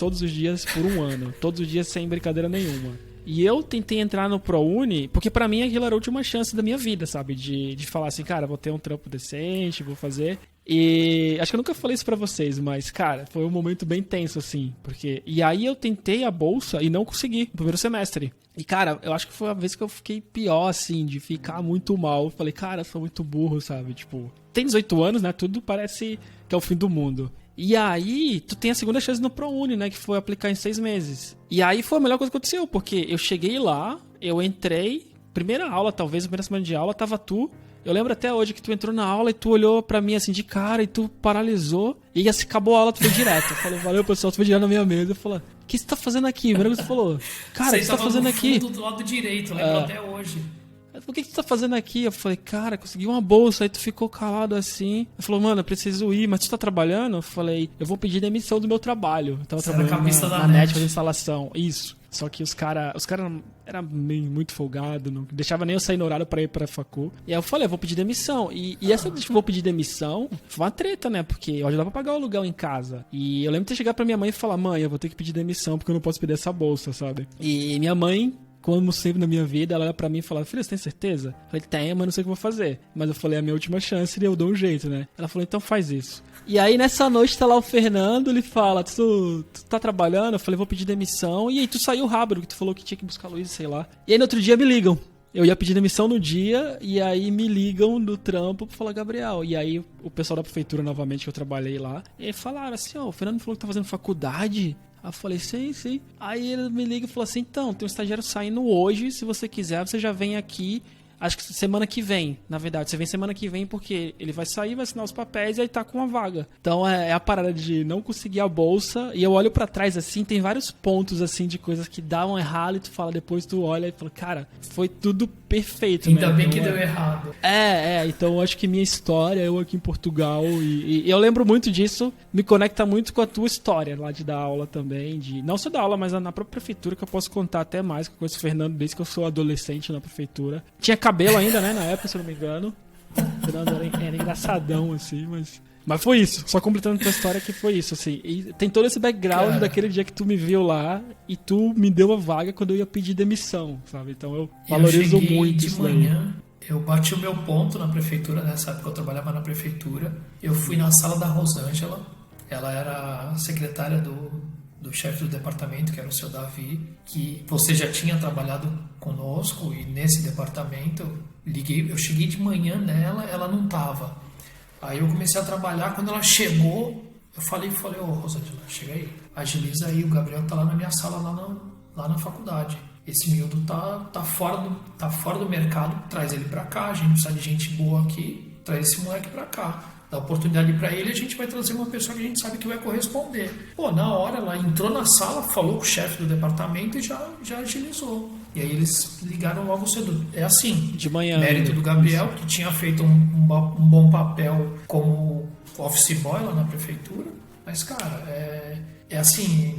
por um ano. Todos os dias sem brincadeira nenhuma. E eu tentei entrar no ProUni, porque pra mim aquilo era a última chance da minha vida, sabe? De falar assim, cara, vou ter um trampo decente, vou fazer. E acho que eu nunca falei isso pra vocês, mas, cara, foi um momento bem tenso, assim. E aí eu tentei a bolsa e não consegui no primeiro semestre. E, cara, eu acho que foi a vez que eu fiquei pior, assim, de ficar muito mal. Eu falei, cara, eu sou muito burro, sabe? Tipo, tem 18 anos, né? Tudo parece que é o fim do mundo. E aí, tu tem a segunda chance no ProUni, né? Que foi aplicar em 6 meses. E aí foi a melhor coisa que aconteceu, porque eu cheguei lá, eu entrei, primeira aula, talvez, primeira semana de aula, tava tu. Eu lembro até hoje que tu entrou na aula e tu olhou pra mim assim de cara e tu paralisou. E assim, acabou a aula, tu foi direto. Eu falei, valeu pessoal, tu foi direto na minha mesa. Eu falei, o que você tá fazendo aqui? Primeiro que você falou, cara, o que você tá fazendo aqui? Do lado direito, lembro até hoje. O que você tá fazendo aqui? Eu falei, cara, consegui uma bolsa. Aí tu ficou calado assim. Ele falou, mano, eu preciso ir, mas tu tá trabalhando? Eu falei, eu vou pedir demissão do meu trabalho. Eu tava trabalhando na net fazendo instalação. Isso. Só que os caras eram muito folgados, não deixava nem eu sair no horário pra ir pra facu. E aí eu falei, eu vou pedir demissão. E essa de que eu vou pedir demissão foi uma treta, né? Porque eu ajudava pra pagar o aluguel em casa. E eu lembro de ter chegado pra minha mãe e falar, mãe, eu vou ter que pedir demissão porque eu não posso pedir essa bolsa, sabe? E minha mãe, como sempre na minha vida, ela olha pra mim e fala, filha, você tem certeza? Eu falei, tem, mas não sei o que eu vou fazer. Mas eu falei, é a minha última chance e eu dou um jeito, né? Ela falou, então faz isso. E aí nessa noite tá lá o Fernando, ele fala, tu tá trabalhando? Eu falei, vou pedir demissão. E aí tu saiu rápido, que tu falou que tinha que buscar a Luísa, sei lá. E aí no outro dia me ligam. Eu ia pedir demissão no dia, e aí me ligam do trampo pra falar, Gabriel. E aí o pessoal da prefeitura, novamente, que eu trabalhei lá, e falaram assim, ó, o Fernando falou que tá fazendo faculdade. Aí eu falei, sim. Aí ele me liga e falou assim, então, tem um estagiário saindo hoje, se você quiser, você já vem aqui. Acho que semana que vem, na verdade. Você vem semana que vem porque ele vai sair, vai assinar os papéis e aí tá com uma vaga. Então é a parada de não conseguir a bolsa. E eu olho pra trás assim, tem vários pontos assim de coisas que davam errado e tu fala, depois tu olha e fala, cara, foi tudo perfeito. Ainda né? bem então, que deu errado. Então eu acho que minha história, eu aqui em Portugal, e eu lembro muito disso, me conecta muito com a tua história lá de dar aula também, não só dar aula, mas na própria prefeitura, que eu posso contar até mais, que eu conheço o Fernando desde que eu sou adolescente na prefeitura. Tinha cabelo ainda, né, na época, se eu não me engano. O Fernando era engraçadão, assim, mas foi isso. Só completando a tua história que foi isso, assim. E tem todo esse background, cara, daquele dia que tu me viu lá e tu me deu a vaga quando eu ia pedir demissão, sabe? Então eu valorizo muito isso daí. Manhã, eu bati o meu ponto na prefeitura, nessa época eu trabalhava na prefeitura. Eu fui na sala da Rosângela. Ela era secretária do chefe do departamento, que era o seu Davi, que você já tinha trabalhado conosco, e nesse departamento eu cheguei de manhã nela, ela não estava. Aí eu comecei a trabalhar, quando ela chegou, eu falei, ô Rosângela, chega aí, agiliza aí, o Gabriel tá lá na minha sala, lá na faculdade. Esse miúdo tá fora do mercado, traz ele pra cá, a gente precisa de gente boa aqui, traz esse moleque pra cá. Dá oportunidade pra ele, a gente vai trazer uma pessoa que a gente sabe que vai corresponder. Pô, na hora ela entrou na sala, falou com o chefe do departamento e já agilizou. E aí eles ligaram logo cedo. É assim, de manhã, mérito do Gabriel, que tinha feito um bom papel como office boy lá na prefeitura. Mas, cara, é assim,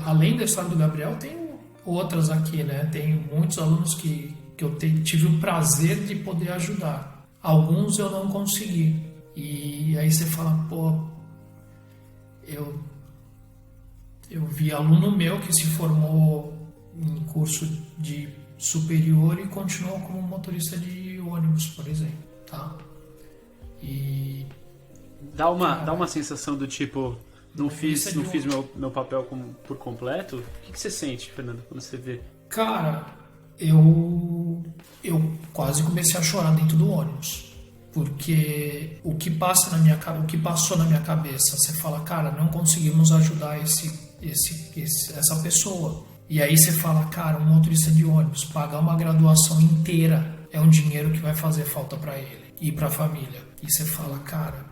além da história do Gabriel, tem outras aqui, né? Tem muitos alunos que eu tive o prazer de poder ajudar. Alguns eu não consegui. E aí você fala, pô, eu vi aluno meu que se formou em curso de superior e continuou como motorista de ônibus, por exemplo, tá? E dá uma sensação do tipo, não fiz meu papel por completo. O que você sente, Fernando, quando você vê? Cara, eu quase comecei a chorar dentro do ônibus. Porque o que passou na minha cabeça, você fala, cara, não conseguimos ajudar essa pessoa. E aí você fala, cara, um motorista de ônibus, pagar uma graduação inteira é um dinheiro que vai fazer falta para ele e para a família. E você fala, cara,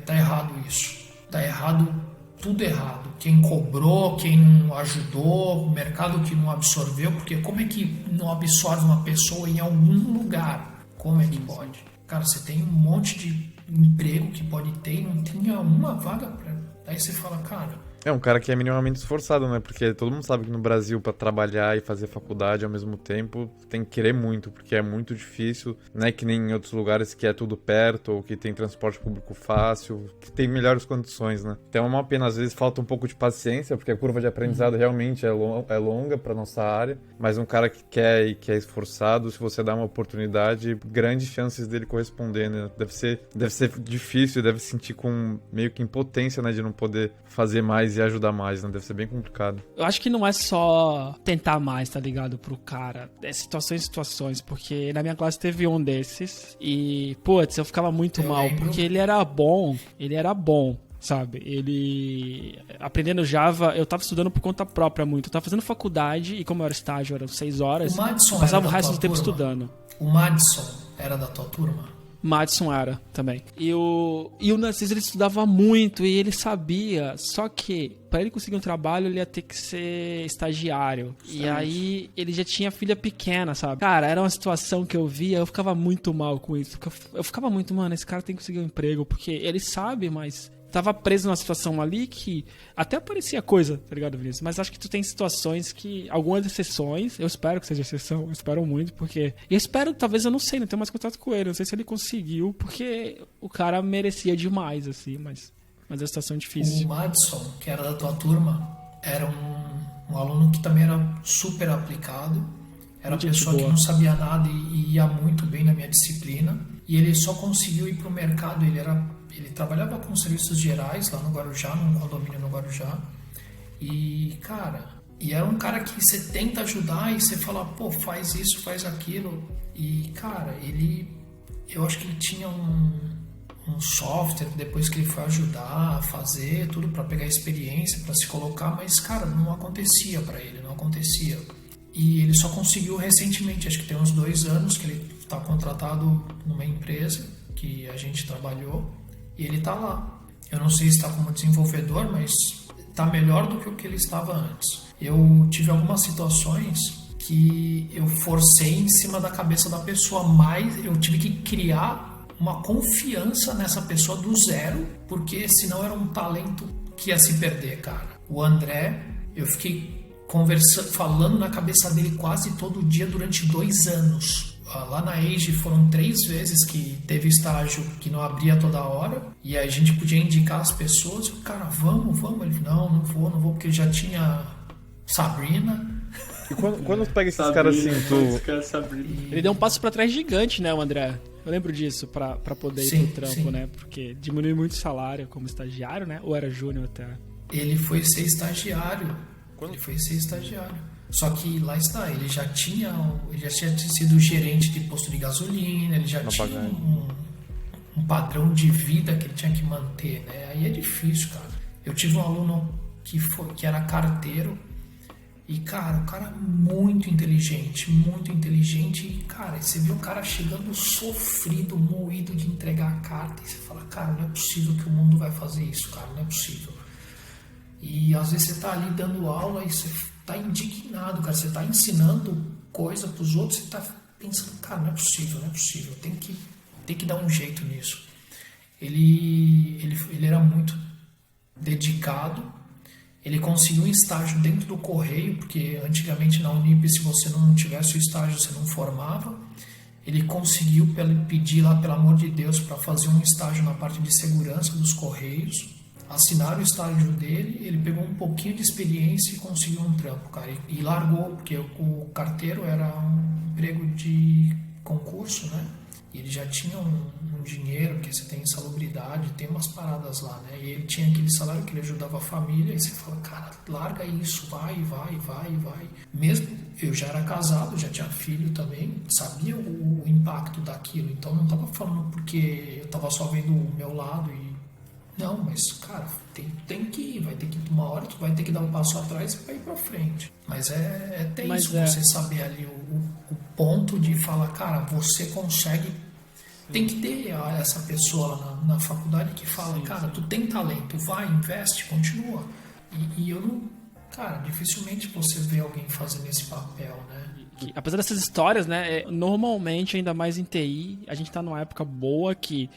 tá errado isso. Tá errado, tudo errado. Quem cobrou, quem não ajudou, o mercado que não absorveu, porque como é que não absorve uma pessoa em algum lugar? Como é que pode? Cara, você tem um monte de emprego que pode ter e não tinha uma vaga para. Aí você fala, cara, É um cara que é minimamente esforçado, né? Porque todo mundo sabe que no Brasil, pra trabalhar e fazer faculdade ao mesmo tempo, tem que querer muito, porque é muito difícil. Não é que nem em outros lugares que é tudo perto, ou que tem transporte público fácil, que tem melhores condições, né? Então é uma pena, às vezes falta um pouco de paciência, porque a curva de aprendizado realmente é longa pra nossa área, mas um cara que quer e que é esforçado, se você dá uma oportunidade, grandes chances dele corresponder, né? Deve ser difícil, deve se sentir com meio que impotência, né? De não poder fazer mais e ajudar mais, né? Deve ser bem complicado. Eu acho que não é só tentar mais, tá ligado? Pro cara. É situações, porque na minha classe teve um desses e, putz, eu ficava muito mal, porque ele era bom, sabe? Ele, aprendendo Java, eu tava estudando por conta própria muito. Eu tava fazendo faculdade e como eu era estágio, eram 6 horas, eu passava o resto do tempo estudando. O Madison era da tua turma? Madison era também. E o Narciso, ele estudava muito e ele sabia, só que para ele conseguir um trabalho ele ia ter que ser estagiário. E aí ele já tinha filha pequena, sabe? Cara, era uma situação que eu via, eu ficava muito mal com isso. Eu ficava muito, mano, esse cara tem que conseguir um emprego, porque ele sabe, mas tava preso numa situação ali que até parecia coisa, tá ligado, Vinícius? Mas acho que tu tem situações que, algumas exceções, eu espero que seja exceção, eu espero muito, porque... E eu espero, talvez, eu não sei, não tenho mais contato com ele, não sei se ele conseguiu, porque o cara merecia demais, assim, mas é uma situação difícil. O Madison, que era da tua turma, era um aluno que também era super aplicado, era uma pessoa que não sabia nada e ia muito bem na minha disciplina, e ele só conseguiu ir pro mercado, ele trabalhava com serviços gerais lá no Guarujá, num condomínio no Guarujá. E, cara, era um cara que você tenta ajudar e você fala, pô, faz isso, faz aquilo. E, cara, eu acho que ele tinha um software depois que ele foi ajudar a fazer tudo para pegar experiência, para se colocar, mas, cara, não acontecia para ele, não acontecia. E ele só conseguiu recentemente, acho que tem uns 2 anos que ele está contratado numa empresa que a gente trabalhou. E ele tá lá. Eu não sei se está como desenvolvedor, mas tá melhor do que o que ele estava antes. Eu tive algumas situações que eu forcei em cima da cabeça da pessoa, mas eu tive que criar uma confiança nessa pessoa do zero, porque senão era um talento que ia se perder, cara. O André, eu fiquei falando na cabeça dele quase todo dia durante 2 anos. Lá na Age foram 3 vezes que teve estágio que não abria toda hora e a gente podia indicar as pessoas. O cara, vamos. Ele, não vou porque já tinha Sabrina. E quando tu pega esses caras assim, Ele deu um passo pra trás gigante, né, o André? Eu lembro disso, pra poder ir pro trampo, né? Porque diminuiu muito o salário como estagiário, né? Ou era júnior até? Ele foi ser estagiário. Só que lá está, ele já tinha sido gerente de posto de gasolina, ele já tinha um padrão de vida que ele tinha que manter, né? Aí é difícil, cara. Eu tive um aluno que era carteiro e, cara, o cara muito inteligente e, cara, você viu o cara chegando sofrido, moído de entregar a carta e você fala, cara, não é possível que o mundo vai fazer isso, cara, não é possível. E às vezes você tá ali dando aula e você tá indignado, cara. Você tá ensinando coisa pros outros e tá pensando, cara, não é possível. Tem que dar um jeito nisso. Ele era muito dedicado. Ele conseguiu um estágio dentro do correio, porque antigamente na Unip, se você não tivesse o estágio, você não formava. Ele conseguiu pedir lá, pelo amor de Deus, para fazer um estágio na parte de segurança dos correios. Assinaram o estágio dele, ele pegou um pouquinho de experiência e conseguiu um trampo, cara. E largou, porque o carteiro era um emprego de concurso, né? E ele já tinha um dinheiro, porque você tem insalubridade, tem umas paradas lá, né? E ele tinha aquele salário que ele ajudava a família, e você fala, cara, larga isso, vai. Mesmo eu já era casado, já tinha filho também, sabia o impacto daquilo, então não tava falando porque eu tava só vendo o meu lado e não, mas, cara, tem que ir, vai ter que uma hora, tu vai ter que dar um passo atrás e vai ir pra frente. Mas você saber ali o ponto de falar, cara, você consegue. Tem que ter essa pessoa lá na faculdade que fala, cara, tu tem talento, vai, investe, continua. E eu não. Cara, dificilmente você vê alguém fazendo esse papel, né? Apesar dessas histórias, né, normalmente, ainda mais em TI, a gente tá numa época boa que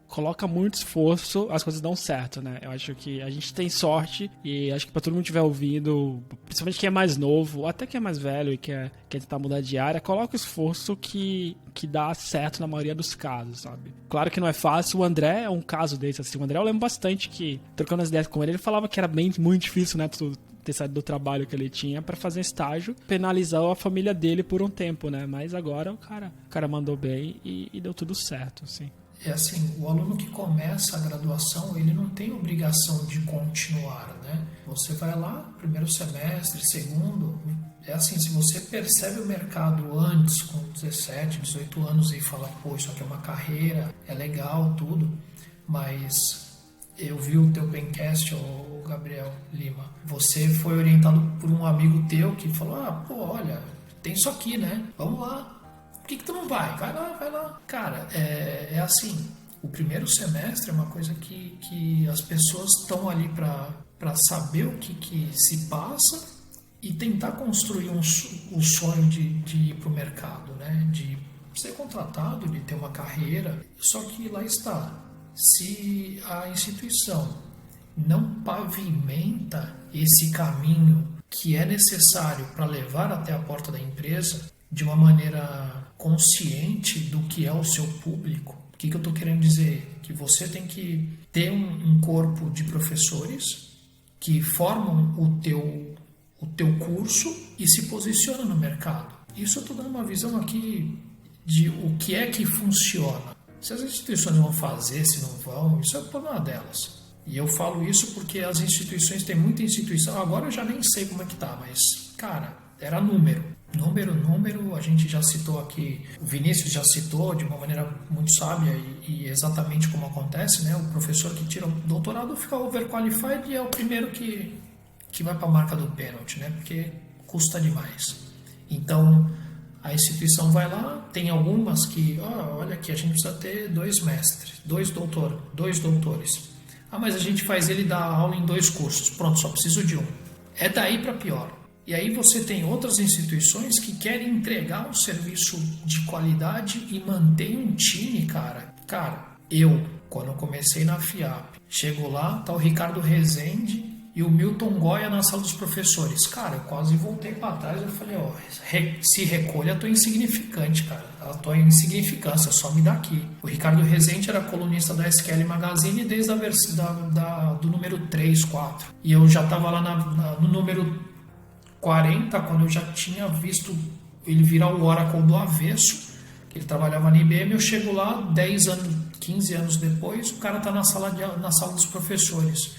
coloca muito esforço, as coisas dão certo, né? Eu acho que a gente tem sorte e acho que pra todo mundo que estiver ouvindo, principalmente quem é mais novo, ou até quem é mais velho e quer tentar mudar de área, coloca o esforço que dá certo na maioria dos casos, sabe? Claro que não é fácil, o André é um caso desse, assim. O André eu lembro bastante que, trocando as ideias com ele falava que era muito difícil, né? Ter saído do trabalho que ele tinha pra fazer estágio, penalizar a família dele por um tempo, né? Mas agora o cara mandou bem e deu tudo certo, assim. É assim, o aluno que começa a graduação, ele não tem obrigação de continuar, né? Você vai lá, primeiro semestre, segundo, é assim, se você percebe o mercado antes, com 17, 18 anos, e fala, pô, isso aqui é uma carreira, é legal, tudo, mas eu vi o teu pencast, o Gabriel Lima, você foi orientado por um amigo teu que falou, pô, olha, tem isso aqui, né? Vamos lá. Por que tu não vai? Vai lá. Cara, é assim, o primeiro semestre é uma coisa que as pessoas estão ali para saber o que se passa e tentar construir um sonho de ir para o mercado, né? De ser contratado, de ter uma carreira. Só que lá está, se a instituição não pavimenta esse caminho que é necessário para levar até a porta da empresa de uma maneira consciente do que é o seu público. O que eu estou querendo dizer? Que você tem que ter um corpo de professores que formam o teu curso e se posicionam no mercado. Isso eu estou dando uma visão aqui de o que é que funciona. Se as instituições vão fazer, se não vão, isso é o problema delas. E eu falo isso porque as instituições, tem muita instituição, agora eu já nem sei como é que tá, mas, cara, era número, a gente já citou aqui, o Vinícius já citou de uma maneira muito sábia e exatamente como acontece, né? O professor que tira o doutorado fica overqualified e é o primeiro que vai para a marca do pênalti, né? Porque custa demais. Então, a instituição vai lá, tem algumas que, olha aqui, a gente precisa ter 2 mestres, 2 doutores. Mas a gente faz ele dar aula em 2 cursos, pronto, só preciso de um. É daí para pior. E aí você tem outras instituições que querem entregar um serviço de qualidade e manter um time, cara. Cara, quando eu comecei na FIAP, chego lá, tá o Ricardo Rezende e o Milton Goya na sala dos professores. Cara, eu quase voltei para trás, eu falei, se recolha a tua insignificante, cara. A tua insignificância, só me dá aqui. O Ricardo Rezende era colunista da SQL Magazine desde do número 3, 4. E eu já tava lá no número 40, quando eu já tinha visto ele virar o Oracle do avesso, que ele trabalhava na IBM, eu chego lá 10 anos, 15 anos depois, o cara tá na sala dos professores.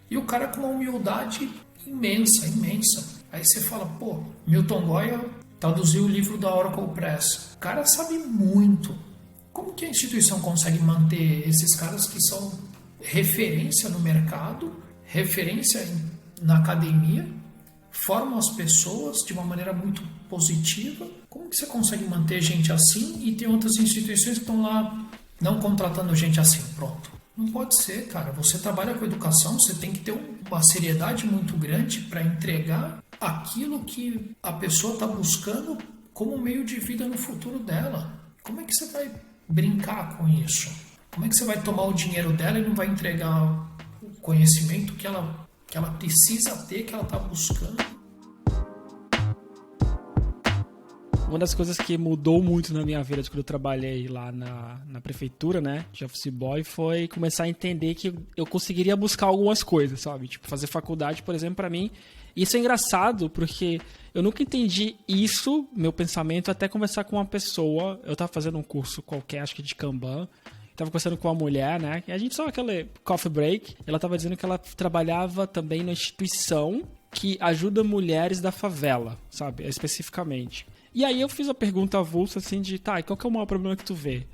E o cara com uma humildade imensa. Aí você fala, pô, Milton Goya traduziu o livro da Oracle Press. O cara sabe muito. Como que a instituição consegue manter esses caras que são referência no mercado, referência na academia, formam as pessoas de uma maneira muito positiva? Como que você consegue manter gente assim e tem outras instituições que estão lá não contratando gente assim, pronto? Não pode ser, cara. Você trabalha com educação, você tem que ter uma seriedade muito grande para entregar aquilo que a pessoa está buscando como meio de vida no futuro dela. Como é que você vai brincar com isso? Como é que você vai tomar o dinheiro dela e não vai entregar o conhecimento que ela precisa ter, que ela está buscando? Uma das coisas que mudou muito na minha vida quando eu trabalhei lá na prefeitura, né, de office boy, foi começar a entender que eu conseguiria buscar algumas coisas, sabe? Tipo, fazer faculdade, por exemplo, pra mim. E isso é engraçado, porque eu nunca entendi isso, meu pensamento, até conversar com uma pessoa. Eu tava fazendo um curso qualquer, acho que de Kanban. Tava conversando com uma mulher, né? E a gente só aquele coffee break. Ela tava dizendo que ela trabalhava também na instituição que ajuda mulheres da favela, sabe? Especificamente. E aí eu fiz a pergunta avulsa assim de, tá, e qual que é o maior problema que tu vê?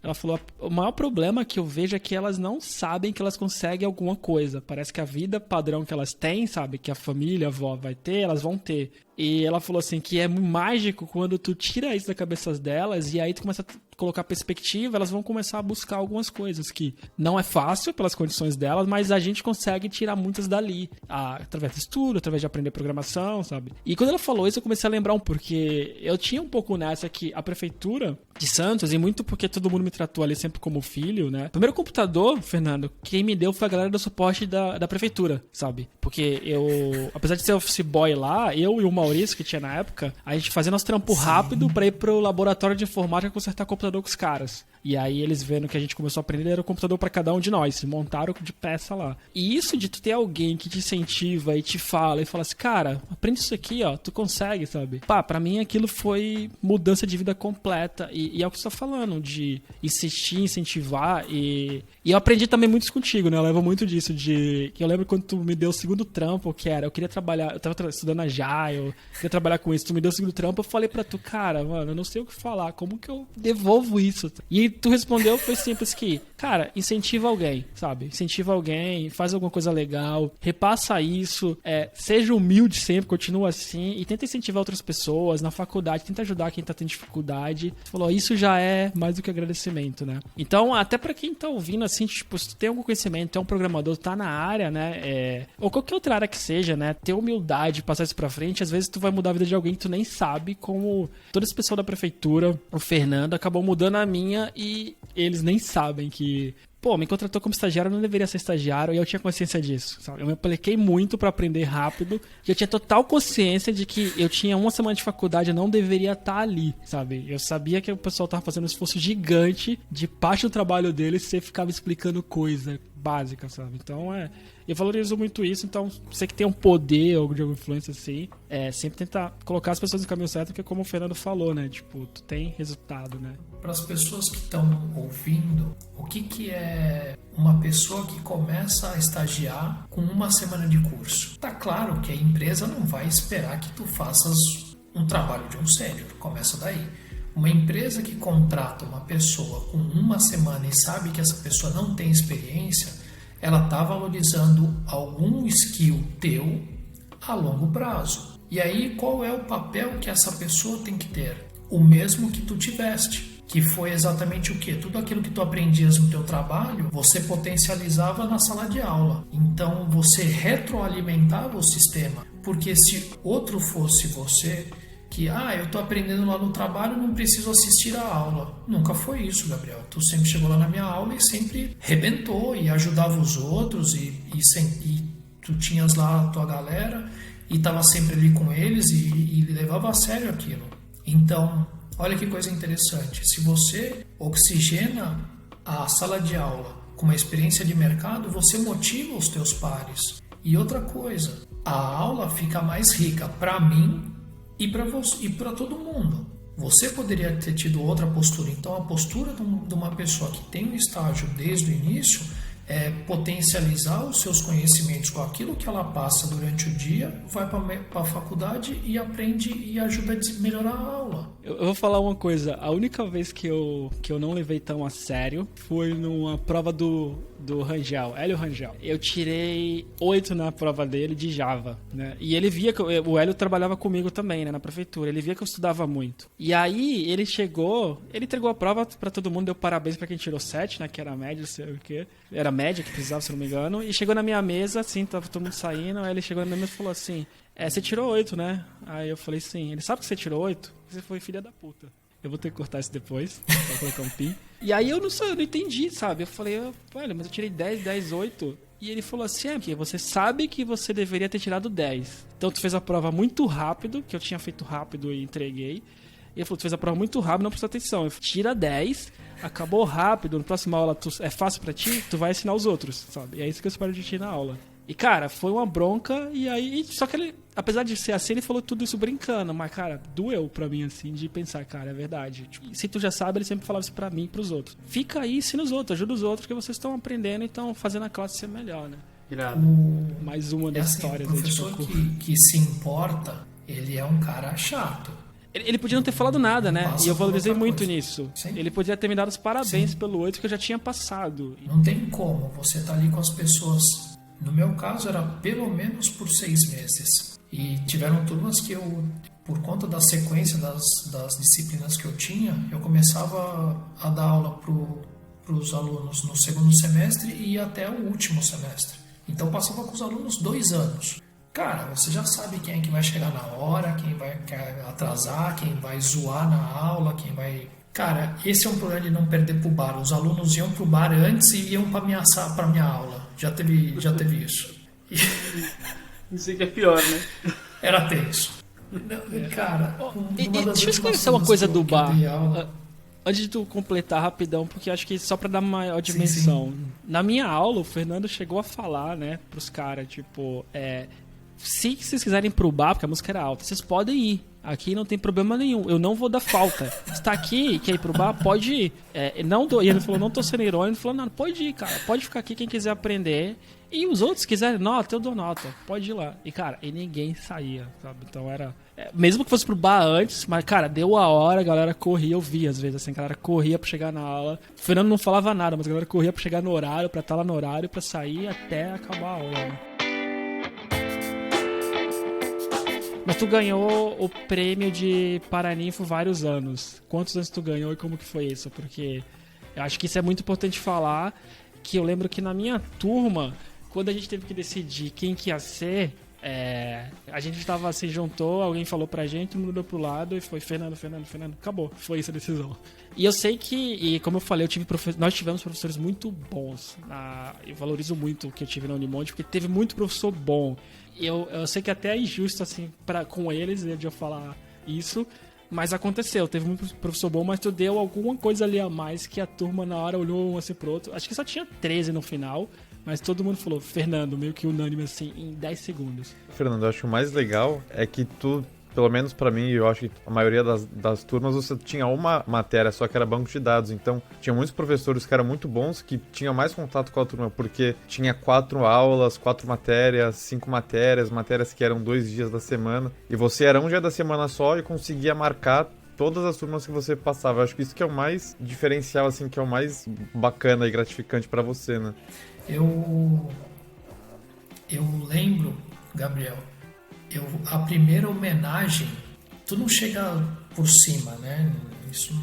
Ela falou, o maior problema que eu vejo é que elas não sabem que elas conseguem alguma coisa. Parece que a vida padrão que elas têm, sabe? Que a família, a avó vai ter, elas vão ter. E ela falou assim que é mágico quando tu tira isso da cabeça delas e aí tu começa a colocar perspectiva, elas vão começar a buscar algumas coisas que não é fácil pelas condições delas, mas a gente consegue tirar muitas dali, através de estudo, através de aprender programação, sabe? E quando ela falou isso, eu comecei a lembrar porque eu tinha um pouco nessa que a prefeitura de Santos, e muito porque todo mundo me tratou ali sempre como filho, né? O primeiro computador, Fernando, quem me deu foi a galera do suporte da prefeitura, sabe? Porque eu, apesar de ser office boy lá, eu e o Maurício, que tinha na época, a gente fazia nosso trampo rápido pra ir pro laboratório de informática consertar computador com os caras. E aí eles vendo que a gente começou a aprender, era o computador pra cada um de nós, se montaram de peça lá. E isso de tu ter alguém que te incentiva e te fala e fala assim, cara, aprende isso aqui, ó, tu consegue, sabe? Pá, pra mim aquilo foi mudança de vida completa. E é o que você tá falando, de insistir, incentivar. E eu aprendi também muito isso contigo, né? Eu levo muito disso, que eu lembro quando tu me deu o segundo trampo, que era, eu queria trabalhar, eu tava estudando Agile, eu queria trabalhar com isso, tu me deu o segundo trampo, eu falei pra tu, cara, mano, eu não sei o que falar, como que eu devolvo isso? E tu respondeu, foi simples que, cara, incentiva alguém, sabe? Incentiva alguém, faz alguma coisa legal, repassa isso, seja humilde sempre, continua assim, e tenta incentivar outras pessoas na faculdade, tenta ajudar quem tá tendo dificuldade. Tu falou, isso já é mais do que agradecimento, né? Então, até pra quem tá ouvindo, assim, tipo, se tu tem algum conhecimento, tu é um programador, tá na área, né? Ou qualquer outra área que seja, né? Ter humildade, passar isso pra frente, às vezes tu vai mudar a vida de alguém que tu nem sabe, como todo esse pessoal da prefeitura, o Fernando, acabou mudando a minha e eles nem sabem que... Pô, me contratou como estagiário, eu não deveria ser estagiário, e eu tinha consciência disso, sabe? Eu me apliquei muito pra aprender rápido, e eu tinha total consciência de que eu tinha uma semana de faculdade, eu não deveria estar ali, sabe? Eu sabia que o pessoal tava fazendo um esforço gigante de parte do trabalho deles, você ficava explicando coisa básica, sabe? Então, eu valorizo muito isso, então você que tem um poder ou de alguma influência assim, sempre tentar colocar as pessoas no caminho certo, porque como o Fernando falou, né? Tipo, tu tem resultado, né? Para as pessoas que estão ouvindo, o que é uma pessoa que começa a estagiar com uma semana de curso? Tá claro que a empresa não vai esperar que tu faças um trabalho de um sênior, começa daí. Uma empresa que contrata uma pessoa com uma semana e sabe que essa pessoa não tem experiência, ela está valorizando algum skill teu a longo prazo. E aí, qual é o papel que essa pessoa tem que ter? O mesmo que tu tiveste, que foi exatamente o quê? Tudo aquilo que tu aprendias no teu trabalho, você potencializava na sala de aula. Então, você retroalimentava o sistema. Porque se outro fosse você... que, eu tô aprendendo lá no trabalho, não preciso assistir a aula. Nunca foi isso, Gabriel. Tu sempre chegou lá na minha aula e sempre rebentou e ajudava os outros e tu tinhas lá a tua galera e tava sempre ali com eles e levava a sério aquilo. Então, olha que coisa interessante. Se você oxigena a sala de aula com uma experiência de mercado, você motiva os teus pares. E outra coisa, a aula fica mais rica para mim e para você e para todo mundo. Você poderia ter tido outra postura. Então, a postura de uma pessoa que tem um estágio desde o início é potencializar os seus conhecimentos com aquilo que ela passa durante o dia, vai para a faculdade e aprende e ajuda a melhorar a aula. Eu vou falar uma coisa. A única vez que eu não levei tão a sério foi numa prova do Rangel, Hélio Rangel. Eu tirei 8 na prova dele de Java, né? E ele via que o Hélio trabalhava comigo também, né, na prefeitura. Ele via que eu estudava muito. E aí ele entregou a prova pra todo mundo, deu parabéns pra quem tirou 7, né, que era a média, não sei o quê. Era a média que precisava, se não me engano. E chegou na minha mesa, assim, tava todo mundo saindo. Aí ele chegou na minha mesa e falou assim: você tirou 8, né? Aí eu falei, sim. Ele sabe que você tirou 8? Você foi filha da puta. Eu vou ter que cortar isso depois, pra colocar um pin. E aí eu não entendi, sabe? Eu falei, olha, mas eu tirei 10, 8. E ele falou assim, porque você sabe que você deveria ter tirado 10. Então tu fez a prova muito rápido, que eu tinha feito rápido e entreguei. E ele falou, tu fez a prova muito rápido, não prestou atenção. Eu falei, tira 10, acabou rápido, na próxima aula é fácil pra ti, tu vai ensinar os outros, sabe? E é isso que eu espero de ti na aula. E, cara, foi uma bronca, e aí... Só que ele, apesar de ser assim, ele falou tudo isso brincando, mas, cara, doeu pra mim, assim, de pensar, cara, é verdade. Tipo, se tu já sabe, ele sempre falava isso pra mim e pros outros. Fica aí, ensina os outros, ajuda os outros, que vocês estão aprendendo e estão fazendo a classe ser melhor, né? Irado. Mais uma das histórias. O professor que se importa, ele é um cara chato. Ele podia não ter falado nada, né? E eu valorizei muito nisso. Sim. Ele podia ter me dado os parabéns Sim. pelo 8 que eu já tinha passado. Não tem como você tá ali com as pessoas. No meu caso, era pelo menos por 6 meses. E tiveram turmas que eu, por conta da sequência das disciplinas que eu tinha, eu começava a dar aula para os alunos no segundo semestre e ia até o último semestre. Então passava com os alunos 2 anos. Cara, você já sabe quem é que vai chegar na hora, quem vai atrasar, quem vai zoar na aula, quem vai... Cara, esse é um problema de não perder pro bar. Os alunos iam pro bar antes e iam para minha aula. Já teve isso. Isso aí que é pior, né? Era tenso. Cara, deixa eu esclarecer uma coisa do bar. Antes de tu completar rapidão, porque acho que só pra dar maior dimensão. Sim. Na minha aula, o Fernando chegou a falar, né, pros caras, tipo, se vocês quiserem ir pro bar, porque a música era alta, vocês podem ir. Aqui não tem problema nenhum. Eu não vou dar falta. Você tá aqui e quer ir pro bar, pode ir. E ele falou, não tô sendo irônico. Ele falou, não, pode ir, cara. Pode ficar aqui quem quiser aprender. E os outros quiserem nota, eu dou nota. Pode ir lá. E, cara, ninguém saía, sabe? Então era... mesmo que fosse pro bar antes, mas, cara, deu a hora, a galera corria. Eu vi, às vezes, assim, a galera corria pra chegar na aula. O Fernando não falava nada, mas a galera corria pra chegar no horário, pra estar lá no horário, pra sair até acabar a aula, né? Mas tu ganhou o prêmio de Paraninfo vários anos. Quantos anos tu ganhou e como que foi isso? Porque eu acho que isso é muito importante falar, que eu lembro que na minha turma, quando a gente teve que decidir quem que ia ser, a gente se juntou, alguém falou pra gente, todo mundo deu pro lado e foi Fernando, acabou. Foi isso a decisão. E eu sei que, como eu falei, nós tivemos professores muito bons. Eu valorizo muito o que eu tive na Unimonte, porque teve muito professor bom. Eu sei que até é injusto assim, com eles, de eu falar isso, mas aconteceu. Teve muito professor bom, mas tu deu alguma coisa ali a mais que a turma na hora olhou um assim pro outro. Acho que só tinha 13 no final, mas todo mundo falou, Fernando, meio que unânime assim, em 10 segundos. Fernando, eu acho que o mais legal é que tu, pelo menos pra mim, eu acho que a maioria das turmas, você tinha uma matéria só que era banco de dados. Então, tinha muitos professores que eram muito bons, que tinham mais contato com a turma, porque tinha 4 aulas, 4 matérias, 5 matérias que eram 2 dias da semana. E você era um dia da semana só e conseguia marcar todas as turmas que você passava. Eu acho que isso que é o mais diferencial, assim, que é o mais bacana e gratificante pra você, né? Eu lembro, Gabriel, a primeira homenagem, tu não chega por cima, né? Isso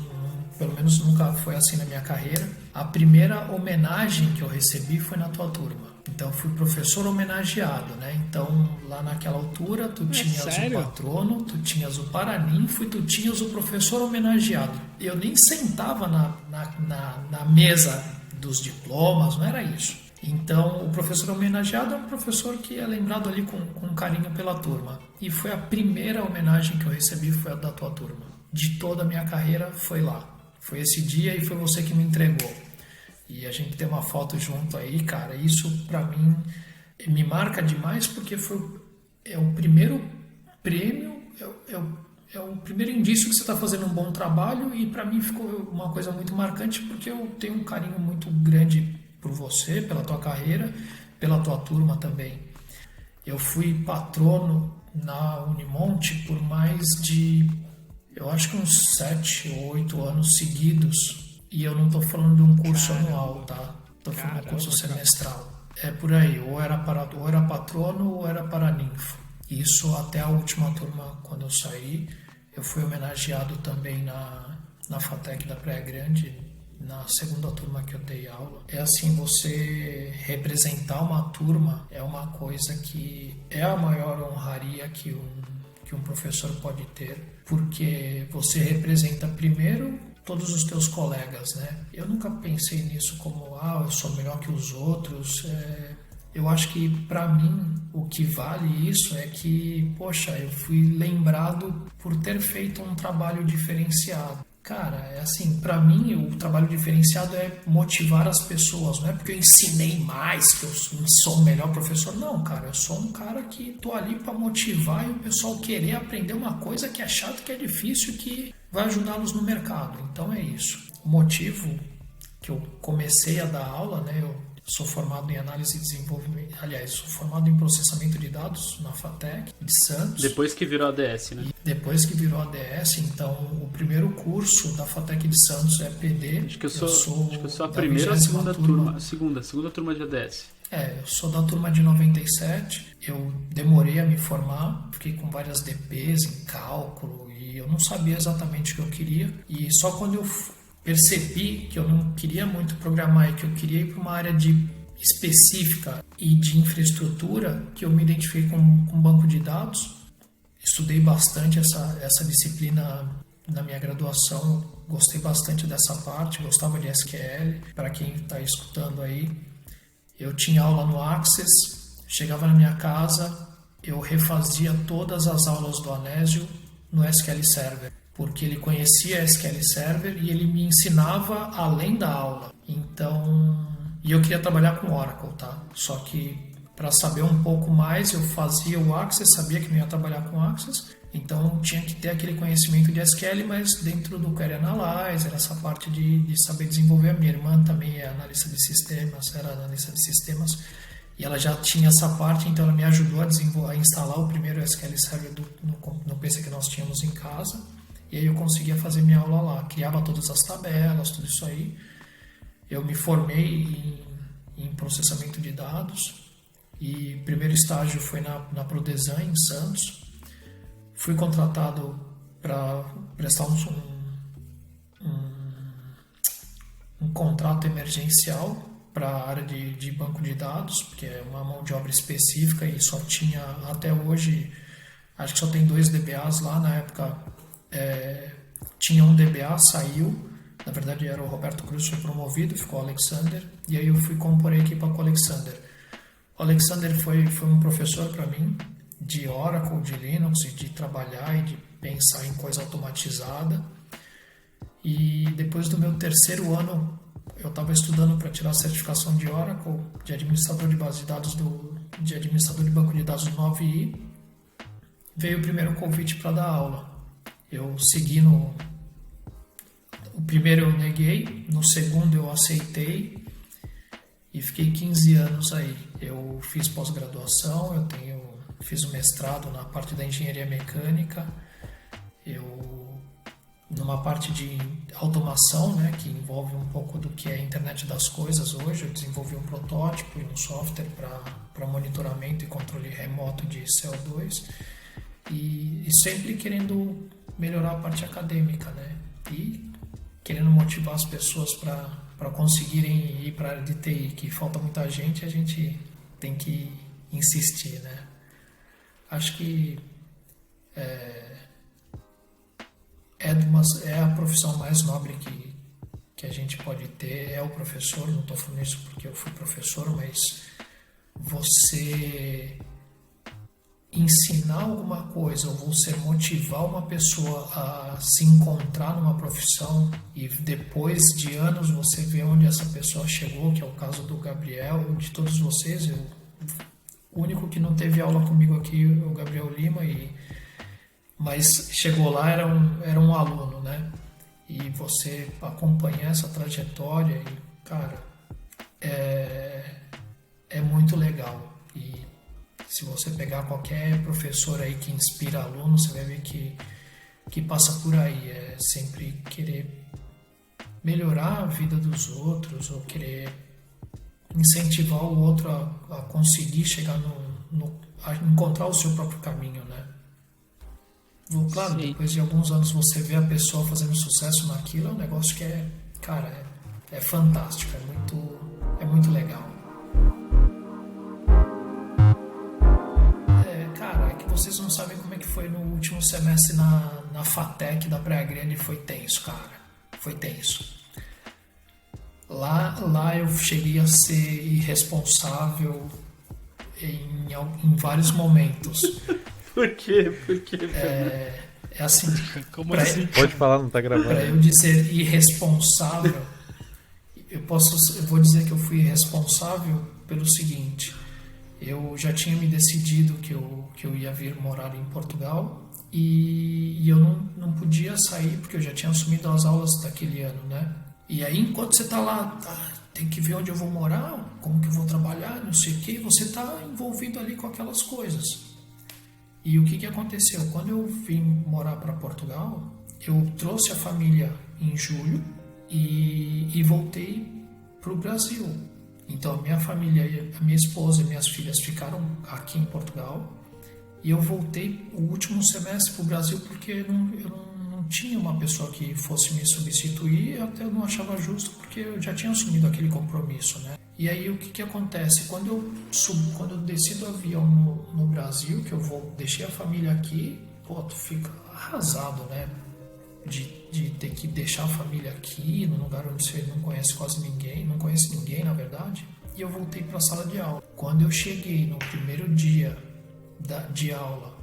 pelo menos nunca foi assim na minha carreira. A primeira homenagem que eu recebi foi na tua turma. Então eu fui professor homenageado, né? Então lá naquela altura tu tinhas o patrono, tu tinhas o paraninfo e tu tinhas o professor homenageado. Eu nem sentava na mesa dos diplomas, não era isso. Então, o professor homenageado é um professor que é lembrado ali com carinho pela turma. E foi a primeira homenagem que eu recebi, foi a da tua turma. De toda a minha carreira, foi lá. Foi esse dia e foi você que me entregou. E a gente tem uma foto junto aí, cara. Isso, pra mim, me marca demais porque é o primeiro prêmio, é o primeiro indício que você está fazendo um bom trabalho. E pra mim ficou uma coisa muito marcante porque eu tenho um carinho muito grande por você, pela tua carreira, pela tua turma também. Eu fui patrono na Unimonte por mais de, eu acho que uns 7 ou 8 anos seguidos. E eu não estou falando de um curso anual, tá? Estou falando de um curso semestral. É por aí, ou era patrono ou era paraninfo. Isso até a última turma, quando eu saí. Eu fui homenageado também na FATEC da Praia Grande, na segunda turma que eu dei aula. É assim, você representar uma turma é uma coisa que é a maior honraria que um professor pode ter, porque você representa primeiro todos os teus colegas, né? Eu nunca pensei nisso como, eu sou melhor que os outros. Eu acho que para mim o que vale isso é que, poxa, eu fui lembrado por ter feito um trabalho diferenciado. Cara, é assim, pra mim o trabalho diferenciado é motivar as pessoas, não é porque eu ensinei mais, que eu sou o melhor professor, não, cara, eu sou um cara que tô ali pra motivar e o pessoal querer aprender uma coisa que é chato, que é difícil, que vai ajudá-los no mercado, então é isso. O motivo que eu comecei a dar aula, né, eu sou formado em análise e desenvolvimento, aliás, sou formado em processamento de dados na FATEC de Santos. Depois que virou ADS, né? Depois que virou ADS, então o primeiro curso da FATEC de Santos é PD. Acho que eu sou a primeira ou a segunda turma. Segunda turma de ADS. Eu sou da turma de 97, eu demorei a me formar, fiquei com várias DPs em cálculo e eu não sabia exatamente o que eu queria. E só quando eu percebi que eu não queria muito programar e que eu queria ir para uma área específica e de infraestrutura, que eu me identifiquei com banco de dados. Estudei bastante essa disciplina na minha graduação, gostei bastante dessa parte, gostava de SQL. Para quem está escutando aí, eu tinha aula no Access, chegava na minha casa, eu refazia todas as aulas do Anésio no SQL Server, porque ele conhecia SQL Server e ele me ensinava além da aula. Então, e eu queria trabalhar com Oracle, tá? Só que para saber um pouco mais, eu fazia o Access, sabia que não ia trabalhar com Access, então tinha que ter aquele conhecimento de SQL, mas dentro do Query Analyzer, essa parte de saber desenvolver. A minha irmã também é analista de sistemas, era analista de sistemas, e ela já tinha essa parte, então ela me ajudou a instalar o primeiro SQL Server no PC que nós tínhamos em casa, e aí eu conseguia fazer minha aula lá, criava todas as tabelas, tudo isso aí. Eu me formei em processamento de dados, e o primeiro estágio foi na Prodesan, em Santos. Fui contratado para prestar um contrato emergencial para a área de banco de dados, porque é uma mão de obra específica e só tinha, até hoje, acho que só tem 2 DBAs lá. Na época tinha um DBA, saiu, na verdade era o Roberto Cruz, foi promovido, ficou o Alexander, e aí eu fui compor a equipe com o Alexander. O Alexander foi um professor para mim, de Oracle, de Linux, e de trabalhar e de pensar em coisa automatizada. E depois do meu 3º ano, eu estava estudando para tirar a certificação de Oracle, de administrador de base de dados, de administrador de banco de dados do 9i. Veio o primeiro convite para dar aula. Eu segui o primeiro eu neguei, no segundo eu aceitei e fiquei 15 anos aí. Eu fiz pós-graduação, fiz o mestrado na parte da engenharia mecânica, numa parte de automação, né, que envolve um pouco do que é a internet das coisas hoje. Eu desenvolvi um protótipo e um software para monitoramento e controle remoto de CO2 e sempre querendo melhorar a parte acadêmica, né, e querendo motivar as pessoas para conseguirem ir para a área de TI, que falta muita gente, a gente tem que insistir, né. Acho que é a profissão mais nobre que a gente pode ter, é o professor. Não estou falando isso porque eu fui professor, mas você ensinar alguma coisa ou você motivar uma pessoa a se encontrar numa profissão e depois de anos você vê onde essa pessoa chegou, que é o caso do Gabriel, de todos vocês. O único que não teve aula comigo aqui é o Gabriel Lima, mas chegou lá, era um aluno, né? E você acompanhar essa trajetória, e, cara, é muito legal. E se você pegar qualquer professor aí que inspira aluno, você vai ver que passa por aí. É sempre querer melhorar a vida dos outros ou querer incentivar o outro a conseguir chegar a encontrar o seu próprio caminho, né? Claro, sim. Depois de alguns anos você vê a pessoa fazendo sucesso naquilo, é um negócio que é fantástico, é muito legal. Cara, é que vocês não sabem como é que foi no último semestre na FATEC da Praia Grande. Foi tenso, cara, foi tenso. Lá eu cheguei a ser irresponsável em vários momentos. Por quê? É assim. Como assim? Pode falar, não tá gravando. Para eu dizer irresponsável, eu vou dizer que eu fui irresponsável pelo seguinte: eu já tinha me decidido que eu ia vir morar em Portugal e eu não podia sair porque eu já tinha assumido as aulas daquele ano, né? E aí, enquanto você tá lá, tem que ver onde eu vou morar, como que eu vou trabalhar, não sei o que, você tá envolvido ali com aquelas coisas. E o que aconteceu? Quando eu vim morar para Portugal, eu trouxe a família em julho e voltei para o Brasil. Então a minha família, a minha esposa e minhas filhas ficaram aqui em Portugal e eu voltei o último semestre para o Brasil porque eu não tinha uma pessoa que fosse me substituir, até eu não achava justo porque eu já tinha assumido aquele compromisso, né? E aí o que acontece? Quando eu desci do avião no Brasil, que deixei a família aqui, pô, tu fica arrasado, né? De ter que deixar a família aqui, num lugar onde você não conhece quase ninguém, não conhece ninguém, na verdade. E eu voltei para a sala de aula. Quando eu cheguei no primeiro dia de aula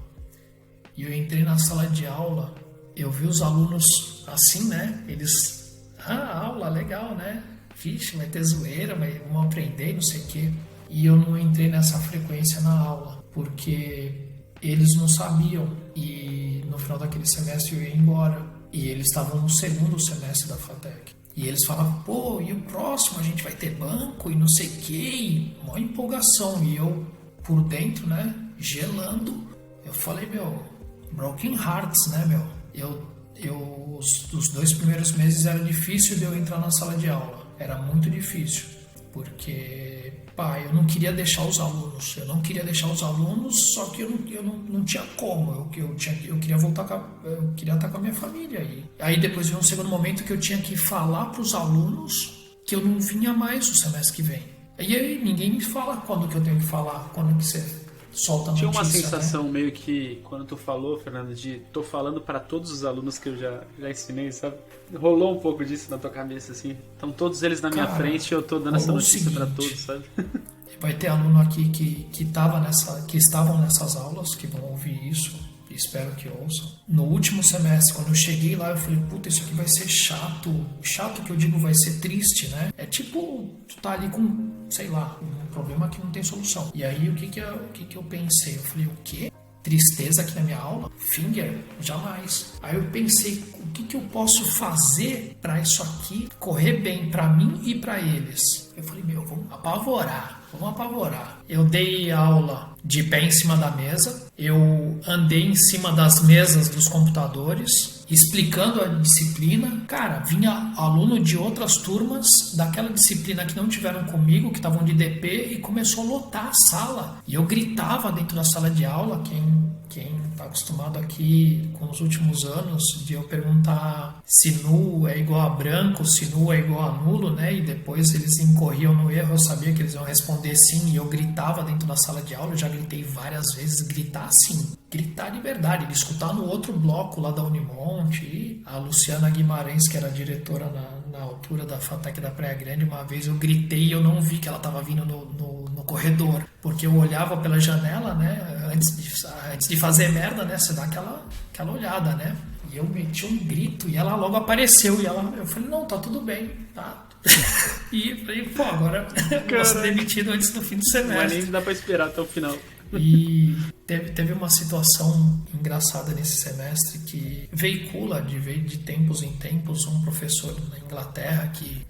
e eu entrei na sala de aula, eu vi os alunos assim, né? Eles, aula, legal, né? Vixe, vai ter zoeira, vamos aprender, não sei o quê. E eu não entrei nessa frequência na aula, porque eles não sabiam. E no final daquele semestre eu ia embora. E eles estavam no segundo semestre da FATEC. E eles falavam, pô, e o próximo a gente vai ter banco e não sei o quê. Mó empolgação. E eu, por dentro, né, gelando, eu falei, broken hearts, né, os 2 primeiros meses era difícil de eu entrar na sala de aula. Era muito difícil. Porque, eu não queria deixar os alunos. Só que eu não tinha como. Eu queria voltar eu queria estar com a minha família. E aí depois veio um segundo momento que eu tinha que falar para os alunos que eu não vinha mais o semestre que vem. E aí ninguém me fala quando que eu tenho que falar, quando que você solta a notícia. Tinha uma sensação, né? Meio que, quando tu falou, Fernando, de tô falando para todos os alunos que eu já ensinei, sabe? Rolou um pouco disso na tua cabeça, assim. Estão todos eles na minha frente e eu tô dando essa notícia para todos, sabe? Vai ter aluno aqui que estavam nessas aulas, que vão ouvir isso, espero que ouçam. No último semestre, quando eu cheguei lá, eu falei, puta, isso aqui vai ser chato. Chato que eu digo vai ser triste, né? É tipo, tu tá ali com, sei lá, um problema que não tem solução. E aí, o que eu pensei? Eu falei, o quê? Tristeza aqui na minha aula? Finger? Jamais. Aí eu pensei, o que eu posso fazer para isso aqui correr bem para mim e para eles? Eu falei, vamos apavorar. Eu dei aula de pé em cima da mesa, eu andei em cima das mesas dos computadores, explicando a disciplina. Cara, vinha aluno de outras turmas daquela disciplina que não tiveram comigo, que estavam de DP, e começou a lotar a sala. E eu gritava dentro da sala de aula, quem está acostumado aqui com os últimos anos, de eu perguntar se nu é igual a branco, se nu é igual a nulo, né? E depois eles incorriam no erro, eu sabia que eles iam responder sim, e eu gritava dentro da sala de aula. Eu já gritei várias vezes, gritar assim, gritar de verdade, de escutar no outro bloco lá da Unimonte. E a Luciana Guimarães, que era diretora na altura da FATEC da Praia Grande, uma vez eu gritei e eu não vi que ela estava vindo no corredor, porque eu olhava pela janela, né, antes de fazer merda, né, você dá aquela olhada, né, e eu meti um grito e ela logo apareceu, e eu falei, não, tá tudo bem, tá. E eu falei, pô, agora eu vou ser demitido antes do fim do semestre. Mas nem dá pra esperar até o final. E teve uma situação engraçada nesse semestre que veicula de tempos em tempos um professor na Inglaterra que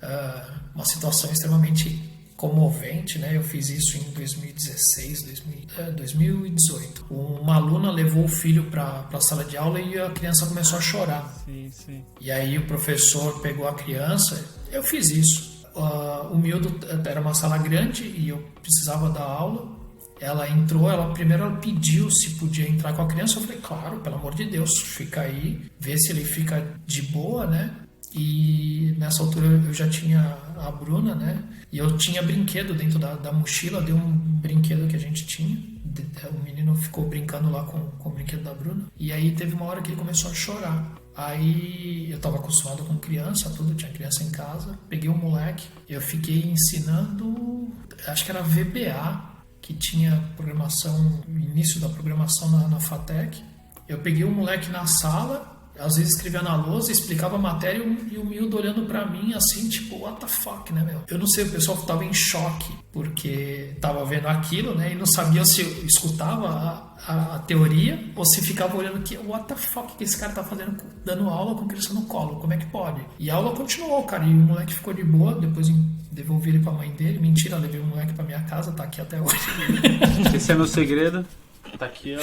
uma situação extremamente comovente, né? Eu fiz isso em 2018. Uma aluna levou o filho para a sala de aula e a criança começou a chorar. Sim. E aí o professor pegou a criança. Eu fiz isso. O miúdo era uma sala grande e eu precisava dar aula. Ela entrou, primeiro ela pediu se podia entrar com a criança. Eu falei, claro, pelo amor de Deus, fica aí, vê se ele fica de boa, né? E nessa altura eu já tinha a Bruna, né? E eu tinha brinquedo dentro da mochila, dei um brinquedo que a gente tinha. O menino ficou brincando lá com o brinquedo da Bruna. E aí teve uma hora que ele começou a chorar. Aí eu estava acostumado com criança, tudo, tinha criança em casa. Peguei o moleque, eu fiquei ensinando, acho que era VBA, que tinha programação, início da programação na FATEC. Eu peguei o moleque na sala, às vezes escrevia na lousa, explicava a matéria e o miúdo olhando pra mim assim, tipo, what the fuck, né, meu? Eu não sei, o pessoal tava em choque, porque tava vendo aquilo, né, e não sabia se eu escutava a teoria ou se ficava olhando que, what the fuck que esse cara tá fazendo, dando aula com criança no colo, como é que pode? E a aula continuou, cara, e o moleque ficou de boa, depois devolvi ele pra mãe dele. Mentira, levei o moleque pra minha casa, tá aqui até hoje. Esse é meu segredo. Tá aqui, ó.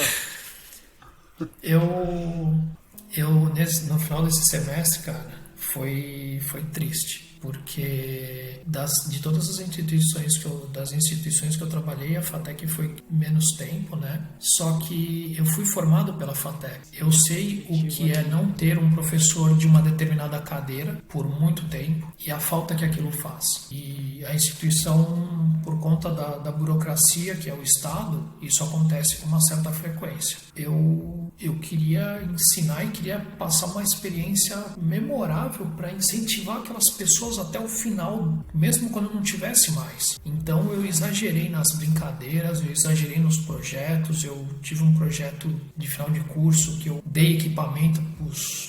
No final desse semestre, cara, foi triste. porque de todas as instituições que eu trabalhei, a FATEC foi menos tempo, né? Só que eu fui formado pela FATEC. Eu sei o que é não ter um professor de uma determinada cadeira por muito tempo e a falta que aquilo faz. E a instituição, por conta da burocracia que é o Estado, isso acontece com uma certa frequência. Eu queria ensinar e queria passar uma experiência memorável para incentivar aquelas pessoas até o final, mesmo quando não tivesse mais. Então eu exagerei nas brincadeiras, eu exagerei nos projetos, eu tive um projeto de final de curso que eu dei equipamento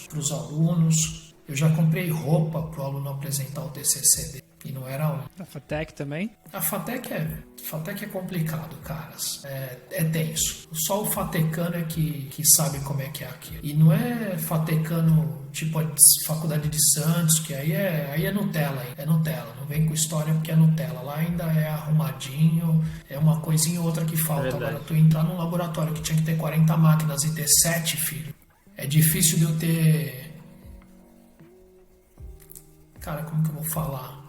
para os alunos, eu já comprei roupa para o aluno apresentar o TCC dele. E não era um. A FATEC também? A FATEC é complicado, caras. É tenso. Só o fatecano é que sabe como é que é aquilo. E não é fatecano tipo a Faculdade de Santos, que aí é Nutella, hein? É Nutella. Não vem com história porque é Nutella. Lá ainda é arrumadinho, é uma coisinha ou outra que falta. Agora, tu entrar num laboratório que tinha que ter 40 máquinas e ter 7, filho, é difícil de eu ter... Cara, como que eu vou falar?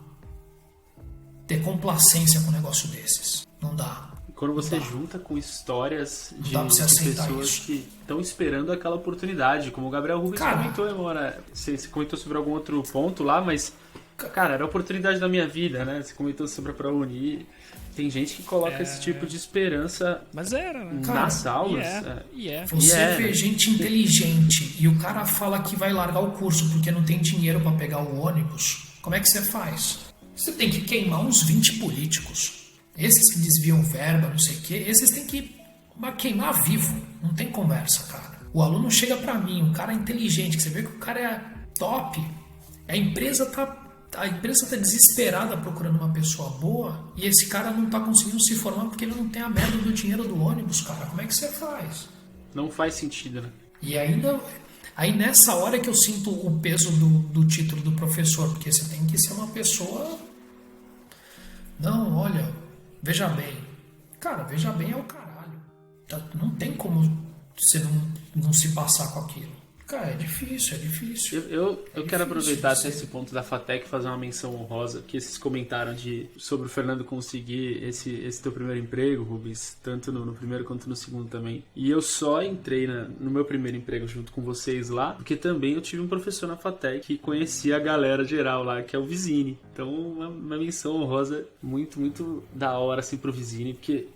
Ter complacência com um negócio desses. Não dá. Quando você junta com histórias de pessoas isso. que estão esperando aquela oportunidade, como o Gabriel Rubens comentou agora. Você comentou sobre algum outro ponto lá, mas, cara, era a oportunidade da minha vida, né? Você comentou sobre a ProUni. Tem gente que coloca esse tipo de esperança mas era, né? nas aulas. Você vê gente inteligente e o cara fala que vai largar o curso porque não tem dinheiro para pegar o ônibus. Como é que você faz? Você tem que queimar uns 20 políticos. Esses que desviam verba, não sei o quê, esses tem que queimar vivo. Não tem conversa, cara. O aluno chega pra mim, um cara inteligente, que você vê que o cara é top. A empresa tá desesperada procurando uma pessoa boa e esse cara não tá conseguindo se formar porque ele não tem a merda do dinheiro do ônibus, cara. Como é que você faz? Não faz sentido, né? E ainda... Aí nessa hora que eu sinto o peso do título do professor, porque você tem que ser uma pessoa... Não, olha, veja bem. Cara, veja bem é o caralho. Não tem como você não se passar com aquilo. Cara, é difícil. Eu quero aproveitar até esse ponto da FATEC e fazer uma menção honrosa, que esses comentaram sobre o Fernando conseguir esse teu primeiro emprego, Rubens, tanto no primeiro quanto no segundo também. E eu só entrei no meu primeiro emprego junto com vocês lá, porque também eu tive um professor na FATEC que conhecia a galera geral lá, que é o Vizini. Então, uma menção honrosa muito, muito da hora, assim, pro Vizini, porque...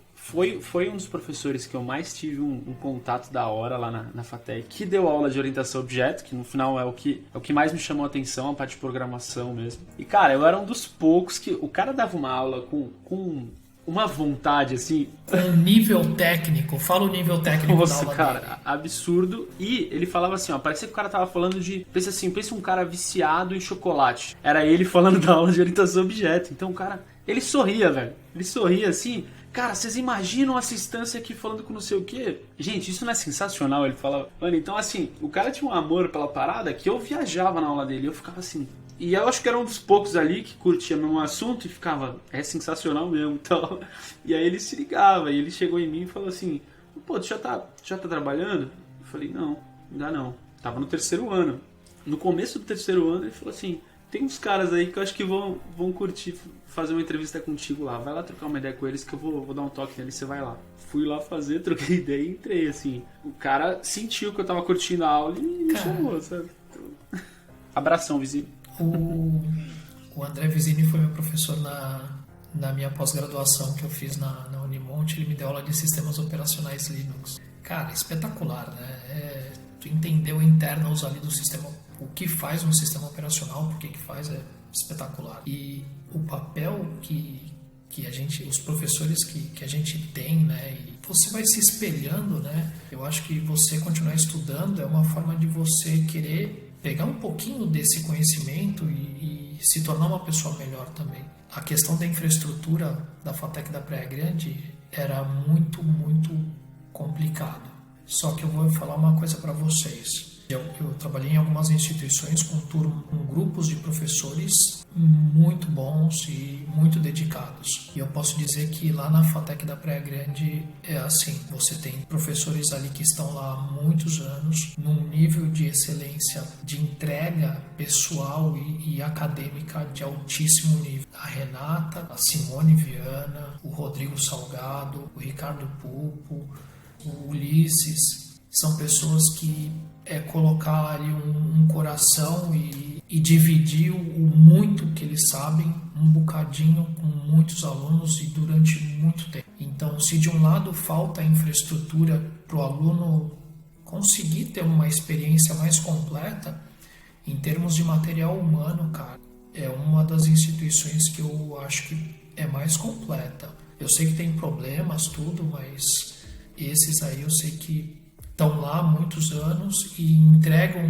Foi um dos professores que eu mais tive um contato da hora lá na FATEC, que deu aula de orientação a objeto, que no final é o que mais me chamou a atenção, a parte de programação mesmo. E, cara, eu era um dos poucos que... O cara dava uma aula com uma vontade, assim... Com nível técnico. Fala o nível técnico da aula cara, dele. Absurdo. E ele falava assim, ó, parecia que o cara tava falando de... Pensa um cara viciado em chocolate. Era ele falando da aula de orientação a objeto. Então, o cara... Ele sorria, velho. Ele sorria assim... Cara, vocês imaginam essa instância aqui falando com não sei o quê? Gente, isso não é sensacional? Ele falava... Mano, então assim, o cara tinha um amor pela parada que eu viajava na aula dele. Eu ficava assim... E eu acho que era um dos poucos ali que curtia mesmo assunto e ficava... É sensacional mesmo e tal. E aí ele se ligava e ele chegou em mim e falou assim... Pô, tu já tá trabalhando? Eu falei, não, ainda não. Tava no 3º ano. No começo do 3º ano ele falou assim... Tem uns caras aí que eu acho que vão curtir fazer uma entrevista contigo lá. Vai lá trocar uma ideia com eles que eu vou dar um toque neles, você vai lá. Fui lá fazer, troquei ideia e entrei, assim. O cara sentiu que eu tava curtindo a aula e me chamou, sabe? Então... Abração, Vizini. O André Vizini foi meu professor na minha pós-graduação que eu fiz na Unimonte. Ele me deu aula de sistemas operacionais Linux. Cara, espetacular, né? Tu entendeu internos ali do sistema, o que faz um sistema operacional, por que faz, é espetacular. E o papel que a gente, os professores que a gente tem, né? E você vai se espelhando, né? Eu acho que você continuar estudando é uma forma de você querer pegar um pouquinho desse conhecimento e se tornar uma pessoa melhor também. A questão da infraestrutura da FATEC da Praia Grande era muito, muito complicado. Só que eu vou falar uma coisa para vocês. Eu trabalhei em algumas instituições com grupos de professores muito bons e muito dedicados. E eu posso dizer que lá na FATEC da Praia Grande é assim. Você tem professores ali que estão lá há muitos anos, num nível de excelência, de entrega pessoal e acadêmica de altíssimo nível. A Renata, a Simone Viana, o Rodrigo Salgado, o Ricardo Pulpo, o Ulisses, são pessoas que colocar ali um coração e dividir o muito que eles sabem, um bocadinho com muitos alunos e durante muito tempo. Então, se de um lado falta infraestrutura para o aluno conseguir ter uma experiência mais completa, em termos de material humano, cara, é uma das instituições que eu acho que é mais completa. Eu sei que tem problemas, tudo, mas esses aí eu sei que estão lá há muitos anos e entregam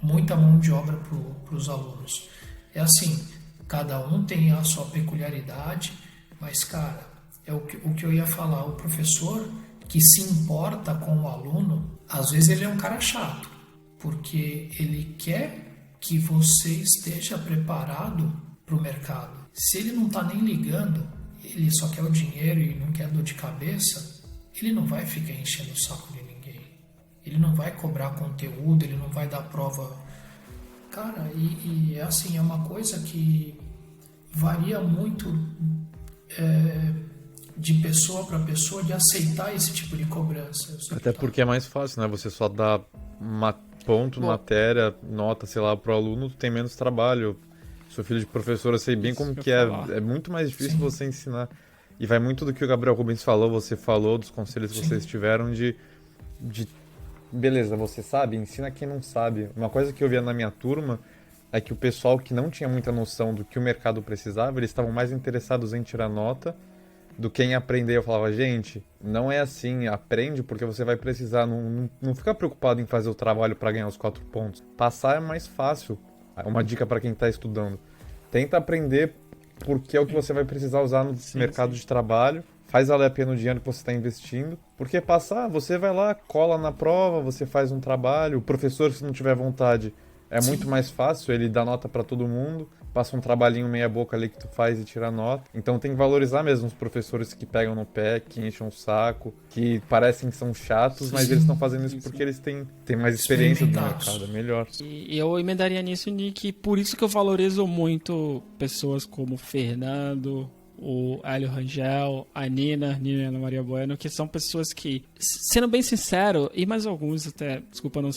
muita mão de obra para os alunos. É assim, cada um tem a sua peculiaridade, mas, cara, é o que eu ia falar, o professor que se importa com o aluno, às vezes ele é um cara chato, porque ele quer que você esteja preparado para o mercado. Se ele não está nem ligando, ele só quer o dinheiro e não quer dor de cabeça, ele não vai ficar enchendo o saco de ninguém. Ele não vai cobrar conteúdo, ele não vai dar prova. Cara, e assim, é uma coisa que varia muito de pessoa para pessoa de aceitar esse tipo de cobrança. Até porque é mais fácil, né? Você só dá ponto, matéria, nota, sei lá, pro aluno, tu tem menos trabalho. Sou filho de professor, eu sei bem como que é. É muito mais difícil Sim. você ensinar. E vai muito do que o Gabriel Rubens falou, você falou, dos conselhos que vocês tiveram de beleza, você sabe, ensina quem não sabe. Uma coisa que eu via na minha turma é que o pessoal que não tinha muita noção do que o mercado precisava, eles estavam mais interessados em tirar nota do que em aprender. Eu falava, gente, não é assim, aprende porque você vai precisar, não fica preocupado em fazer o trabalho para ganhar os 4 pontos. Passar é mais fácil. Uma dica para quem está estudando. Tenta aprender porque é o que você vai precisar usar no mercado de trabalho. Faz valer a pena o dinheiro que você está investindo. Porque passar, você vai lá, cola na prova, você faz um trabalho. O professor, se não tiver vontade, é muito mais fácil. Ele dá nota para todo mundo. Passa um trabalhinho meia boca ali que tu faz e tira nota. Então tem que valorizar mesmo os professores que pegam no pé, que enchem o saco, que parecem que são chatos, mas eles estão fazendo isso porque eles têm mais experiência do mercado, é melhor. E eu emendaria nisso, Nick, por isso que eu valorizo muito pessoas como o Fernando, o Hélio Rangel, a Nina Ana Maria Bueno, que são pessoas que, sendo bem sincero, e mais alguns até, desculpa não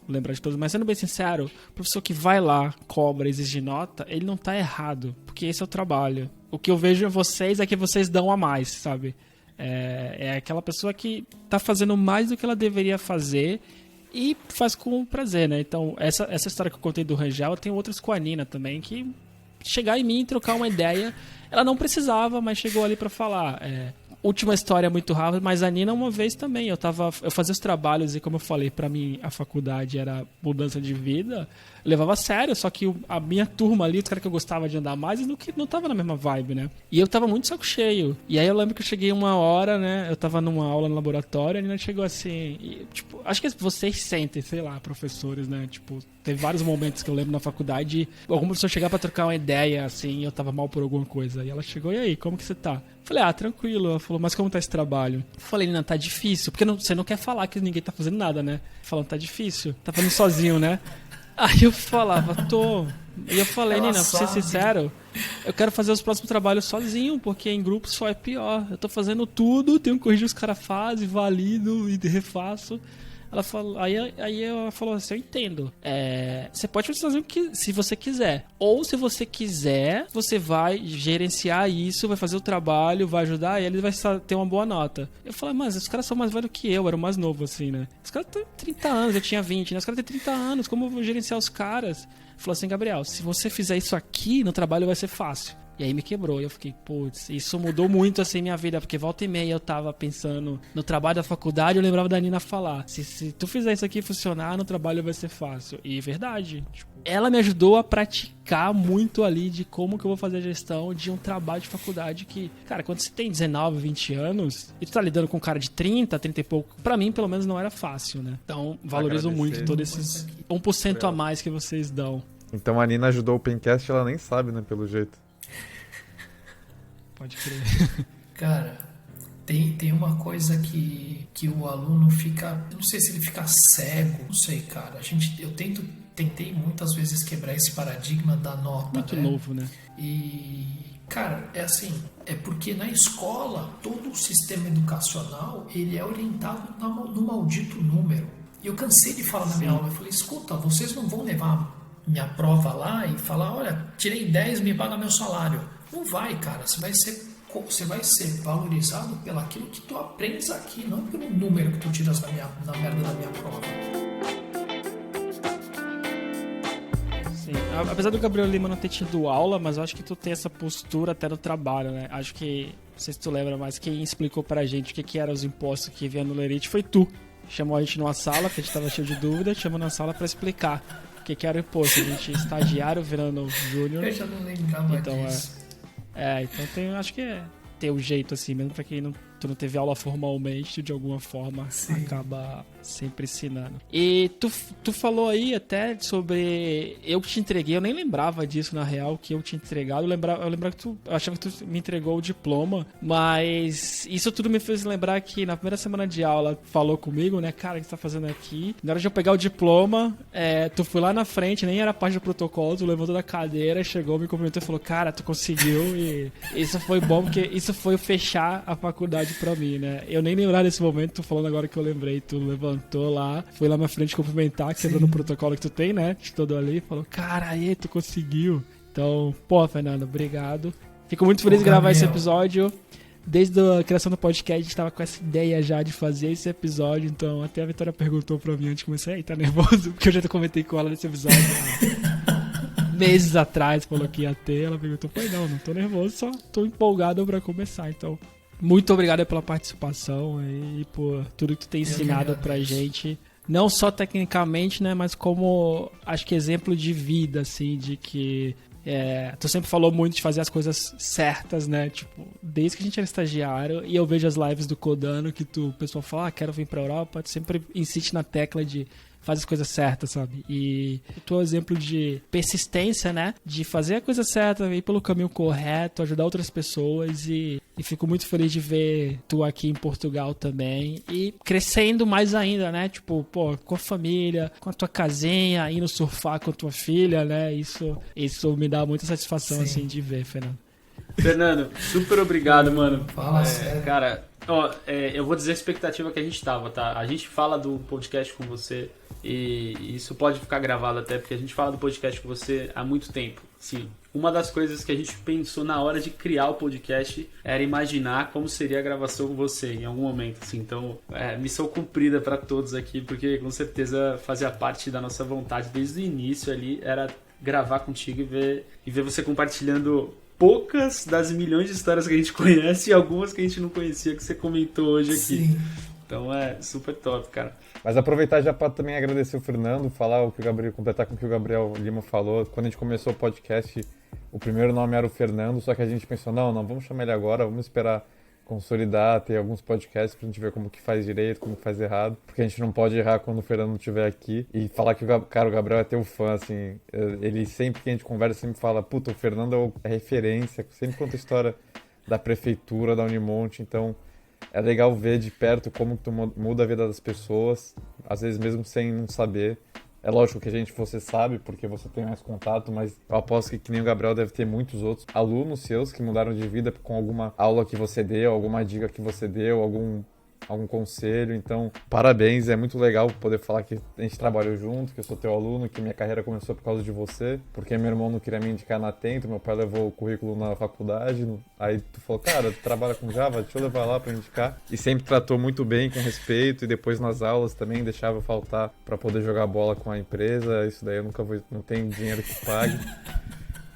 lembrar de todos, mas sendo bem sincero, o professor que vai lá, cobra, exige nota, ele não tá errado, porque esse é o trabalho. O que eu vejo em vocês é que vocês dão a mais, sabe? É aquela pessoa que tá fazendo mais do que ela deveria fazer e faz com prazer, né? Então, essa história que eu contei do Rangel, eu tenho outras com a Nina também, que chegar em mim e trocar uma ideia, ela não precisava, mas chegou ali pra falar. Última história muito rápida, mas a Nina uma vez também, eu fazia os trabalhos e como eu falei, pra mim a faculdade era mudança de vida, eu levava a sério, só que a minha turma ali, os caras que eu gostava de andar mais, não tava na mesma vibe, né? E eu tava muito saco cheio. E aí eu lembro que eu cheguei uma hora, né, eu tava numa aula no laboratório, e a Nina chegou assim, e, tipo, acho que vocês sentem, sei lá, professores, né, tipo, teve vários momentos que eu lembro na faculdade, alguma pessoa chegar pra trocar uma ideia, assim, eu tava mal por alguma coisa, e ela chegou, e aí, como que você tá? Falei, tranquilo. Ela falou, mas como tá esse trabalho? Falei, Nina, tá difícil. Porque você não quer falar que ninguém tá fazendo nada, né? Falando, tá difícil. Tá fazendo sozinho, né? Aí eu falava, tô. E eu falei, Nina, pra ser sincero, eu quero fazer os próximos trabalhos sozinho, porque em grupo só é pior. Eu tô fazendo tudo, tenho que corrigir os caras fazem, valido e refaço. Ela falou, aí ela falou assim, eu entendo. Você pode fazer sozinho se você quiser. Ou se você quiser, você vai gerenciar isso, vai fazer o trabalho, vai ajudar ele, vai ter uma boa nota. Eu falei, mas os caras são mais velhos que eu era o mais novo, assim, né? Os caras têm 30 anos, eu tinha 20, né? Os caras têm 30 anos, como eu vou gerenciar os caras? Falou assim, Gabriel, se você fizer isso aqui, no trabalho vai ser fácil. E aí me quebrou, e eu fiquei, putz, isso mudou muito assim minha vida, porque volta e meia eu tava pensando no trabalho da faculdade, eu lembrava da Nina falar, se tu fizer isso aqui funcionar, no trabalho vai ser fácil. E verdade, tipo, ela me ajudou a praticar muito ali de como que eu vou fazer a gestão de um trabalho de faculdade que, cara, quando você tem 19, 20 anos e tu tá lidando com um cara de 30, 30 e pouco, pra mim, pelo menos, não era fácil, né? Então, valorizo muito todos esses 1% a mais que vocês dão. Então a Nina ajudou o Pencast, ela nem sabe, né, pelo jeito. Pode crer. Cara, tem uma coisa que o aluno fica... Eu não sei se ele fica cego, não sei, cara. Eu tentei muitas vezes quebrar esse paradigma da nota, Muito né? novo, né? E, cara, é assim, é porque na escola, todo o sistema educacional, ele é orientado no maldito número. E eu cansei de falar na minha aula, eu falei, escuta, vocês não vão levar minha prova lá e falar, olha, tirei 10, me paga meu salário. Não vai, cara, você vai ser valorizado pelo aquilo que tu aprendes aqui, não pelo número que tu tiras na merda da minha prova. Sim. Apesar do Gabriel Lima não ter tido aula, mas eu acho que tu tem essa postura até no trabalho, né? Acho que, não sei se tu lembra, mas quem explicou pra gente o que eram os impostos que vinha no Lerite foi tu. Chamou a gente numa sala, que a gente tava cheio de dúvida, chamou na sala pra explicar o que era o imposto. A gente estagiário virando júnior. Eu já não lembrava então, disso. Então acho que ter o jeito assim, mesmo pra quem tu não teve aula formalmente, de alguma forma acaba sempre ensinando. E tu falou aí até sobre eu que te entreguei, eu nem lembrava disso na real, que eu tinha entregado. Eu lembrava que eu achava que tu me entregou o diploma, mas isso tudo me fez lembrar que na primeira semana de aula falou comigo, né, cara, o que você tá fazendo aqui? Na hora de eu pegar o diploma, tu foi lá na frente, nem era parte do protocolo, tu levantou da cadeira, chegou, me cumprimentou e falou, cara, tu conseguiu. E isso foi bom, porque isso foi fechar a faculdade pra mim, né? Eu nem lembrava desse momento, tu falando agora que eu lembrei, tu levantou lá, foi lá na frente cumprimentar, quebrando o protocolo que tu tem, né? De todo ali, falou, cara, aí, tu conseguiu. Então, pô, Fernando, obrigado. Fico muito feliz de gravar esse episódio. Desde a criação do podcast, a gente tava com essa ideia já de fazer esse episódio, então até a Vitória perguntou pra mim antes de começar, aí, tá nervoso? Porque eu já comentei com ela nesse episódio, meses atrás, falou que ia ter, ela perguntou, pô, não tô nervoso, só tô empolgado pra começar, então... Muito obrigado pela participação e por tudo que tu tem ensinado pra gente. Não só tecnicamente, né, mas como, acho que exemplo de vida, assim, de que... tu sempre falou muito de fazer as coisas certas, né, tipo, desde que a gente era estagiário, e eu vejo as lives do Codano, que o pessoal fala, quero vir pra Europa, tu sempre insiste na tecla de faz as coisas certas, sabe? E o teu exemplo de persistência, né? De fazer a coisa certa, ir pelo caminho correto, ajudar outras pessoas e fico muito feliz de ver tu aqui em Portugal também e crescendo mais ainda, né? Tipo, pô, com a família, com a tua casinha, indo surfar com a tua filha, né? Isso me dá muita satisfação, assim, de ver, Fernando. Fernando, super obrigado, mano. Fala sério. Cara, eu vou dizer a expectativa que a gente tava, tá? A gente fala do podcast com você e isso pode ficar gravado até, porque a gente fala do podcast com você há muito tempo. Sim, uma das coisas que a gente pensou na hora de criar o podcast era imaginar como seria a gravação com você em algum momento, assim. Então, missão cumprida para todos aqui, porque com certeza fazia parte da nossa vontade desde o início ali, era gravar contigo e ver você compartilhando poucas das milhões de histórias que a gente conhece e algumas que a gente não conhecia que você comentou hoje aqui. Sim. Então super top, cara. Mas aproveitar já para também agradecer o Fernando, falar o que o Gabriel, completar com o que o Gabriel Lima falou. Quando a gente começou o podcast, o primeiro nome era o Fernando, só que a gente pensou, não, vamos chamar ele agora, vamos esperar consolidar, ter alguns podcasts pra gente ver como que faz direito, como que faz errado, porque a gente não pode errar quando o Fernando estiver aqui. E falar que o Gabriel é teu fã, assim, ele sempre que a gente conversa, sempre fala, puta, o Fernando é referência, sempre conta a história da prefeitura, da Unimonte, então é legal ver de perto como tu muda a vida das pessoas, às vezes mesmo sem não saber. É lógico que você sabe, porque você tem mais contato, mas eu aposto que nem o Gabriel deve ter muitos outros alunos seus que mudaram de vida com alguma aula que você deu, alguma dica que você deu, algum conselho. Então, parabéns, é muito legal poder falar que a gente trabalhou junto, que eu sou teu aluno, que minha carreira começou por causa de você, porque meu irmão não queria me indicar na Atento, meu pai levou o currículo na faculdade, aí tu falou, cara, tu trabalha com Java, deixa eu levar lá pra indicar. E sempre tratou muito bem, com respeito, e depois nas aulas também deixava eu faltar pra poder jogar bola com a empresa, isso daí eu nunca vou, não tenho dinheiro que pague.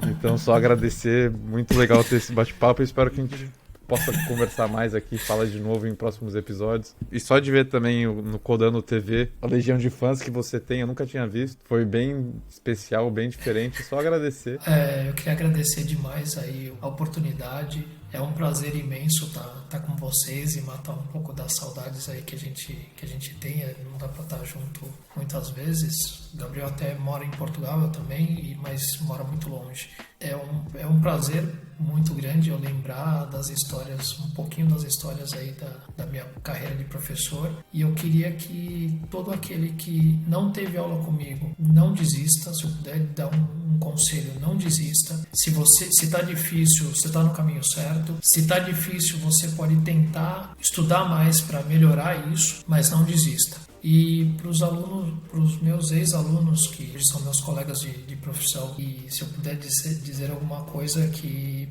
Então, só agradecer, muito legal ter esse bate-papo, e espero que a gente possa conversar mais aqui, fala de novo em próximos episódios. E só de ver também no Codando TV a legião de fãs que você tem, eu nunca tinha visto. Foi bem especial, bem diferente, só agradecer. Eu queria agradecer demais aí a oportunidade. É um prazer imenso tá com vocês e matar um pouco das saudades aí que a gente tem. Não dá pra estar junto muitas vezes. O Gabriel até mora em Portugal, eu também, mas mora muito longe. É um prazer muito grande eu lembrar das histórias, um pouquinho das histórias aí da minha carreira de professor. E eu queria que todo aquele que não teve aula comigo, não desista. Se eu puder dar um conselho, não desista. Se tá difícil, você tá no caminho certo. Se tá difícil, você pode tentar estudar mais para melhorar isso, mas não desista. E para os alunos, para os meus ex-alunos, que são meus colegas de profissão, e se eu puder dizer alguma coisa, que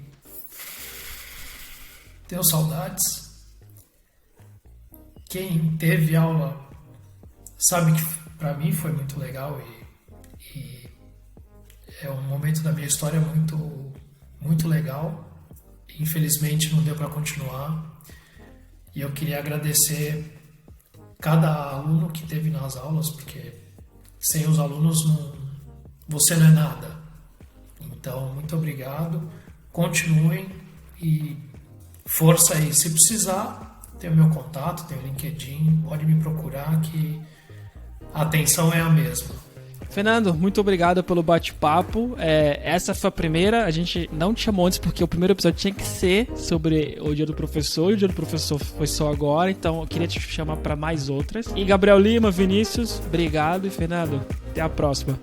tenho saudades. Quem teve aula sabe que para mim foi muito legal e é um momento da minha história muito, muito legal. Infelizmente não deu para continuar e eu queria agradecer cada aluno que teve nas aulas, porque sem os alunos você não é nada. Então, muito obrigado, continuem e força aí. Se precisar, tem o meu contato, tem o LinkedIn, pode me procurar que a atenção é a mesma. Fernando, muito obrigado pelo bate-papo. Essa foi a primeira, a gente não te chamou antes porque o primeiro episódio tinha que ser sobre o Dia do Professor, e o Dia do Professor foi só agora, então eu queria te chamar para mais outras. E Gabriel Lima, Vinícius, obrigado, e Fernando, até a próxima.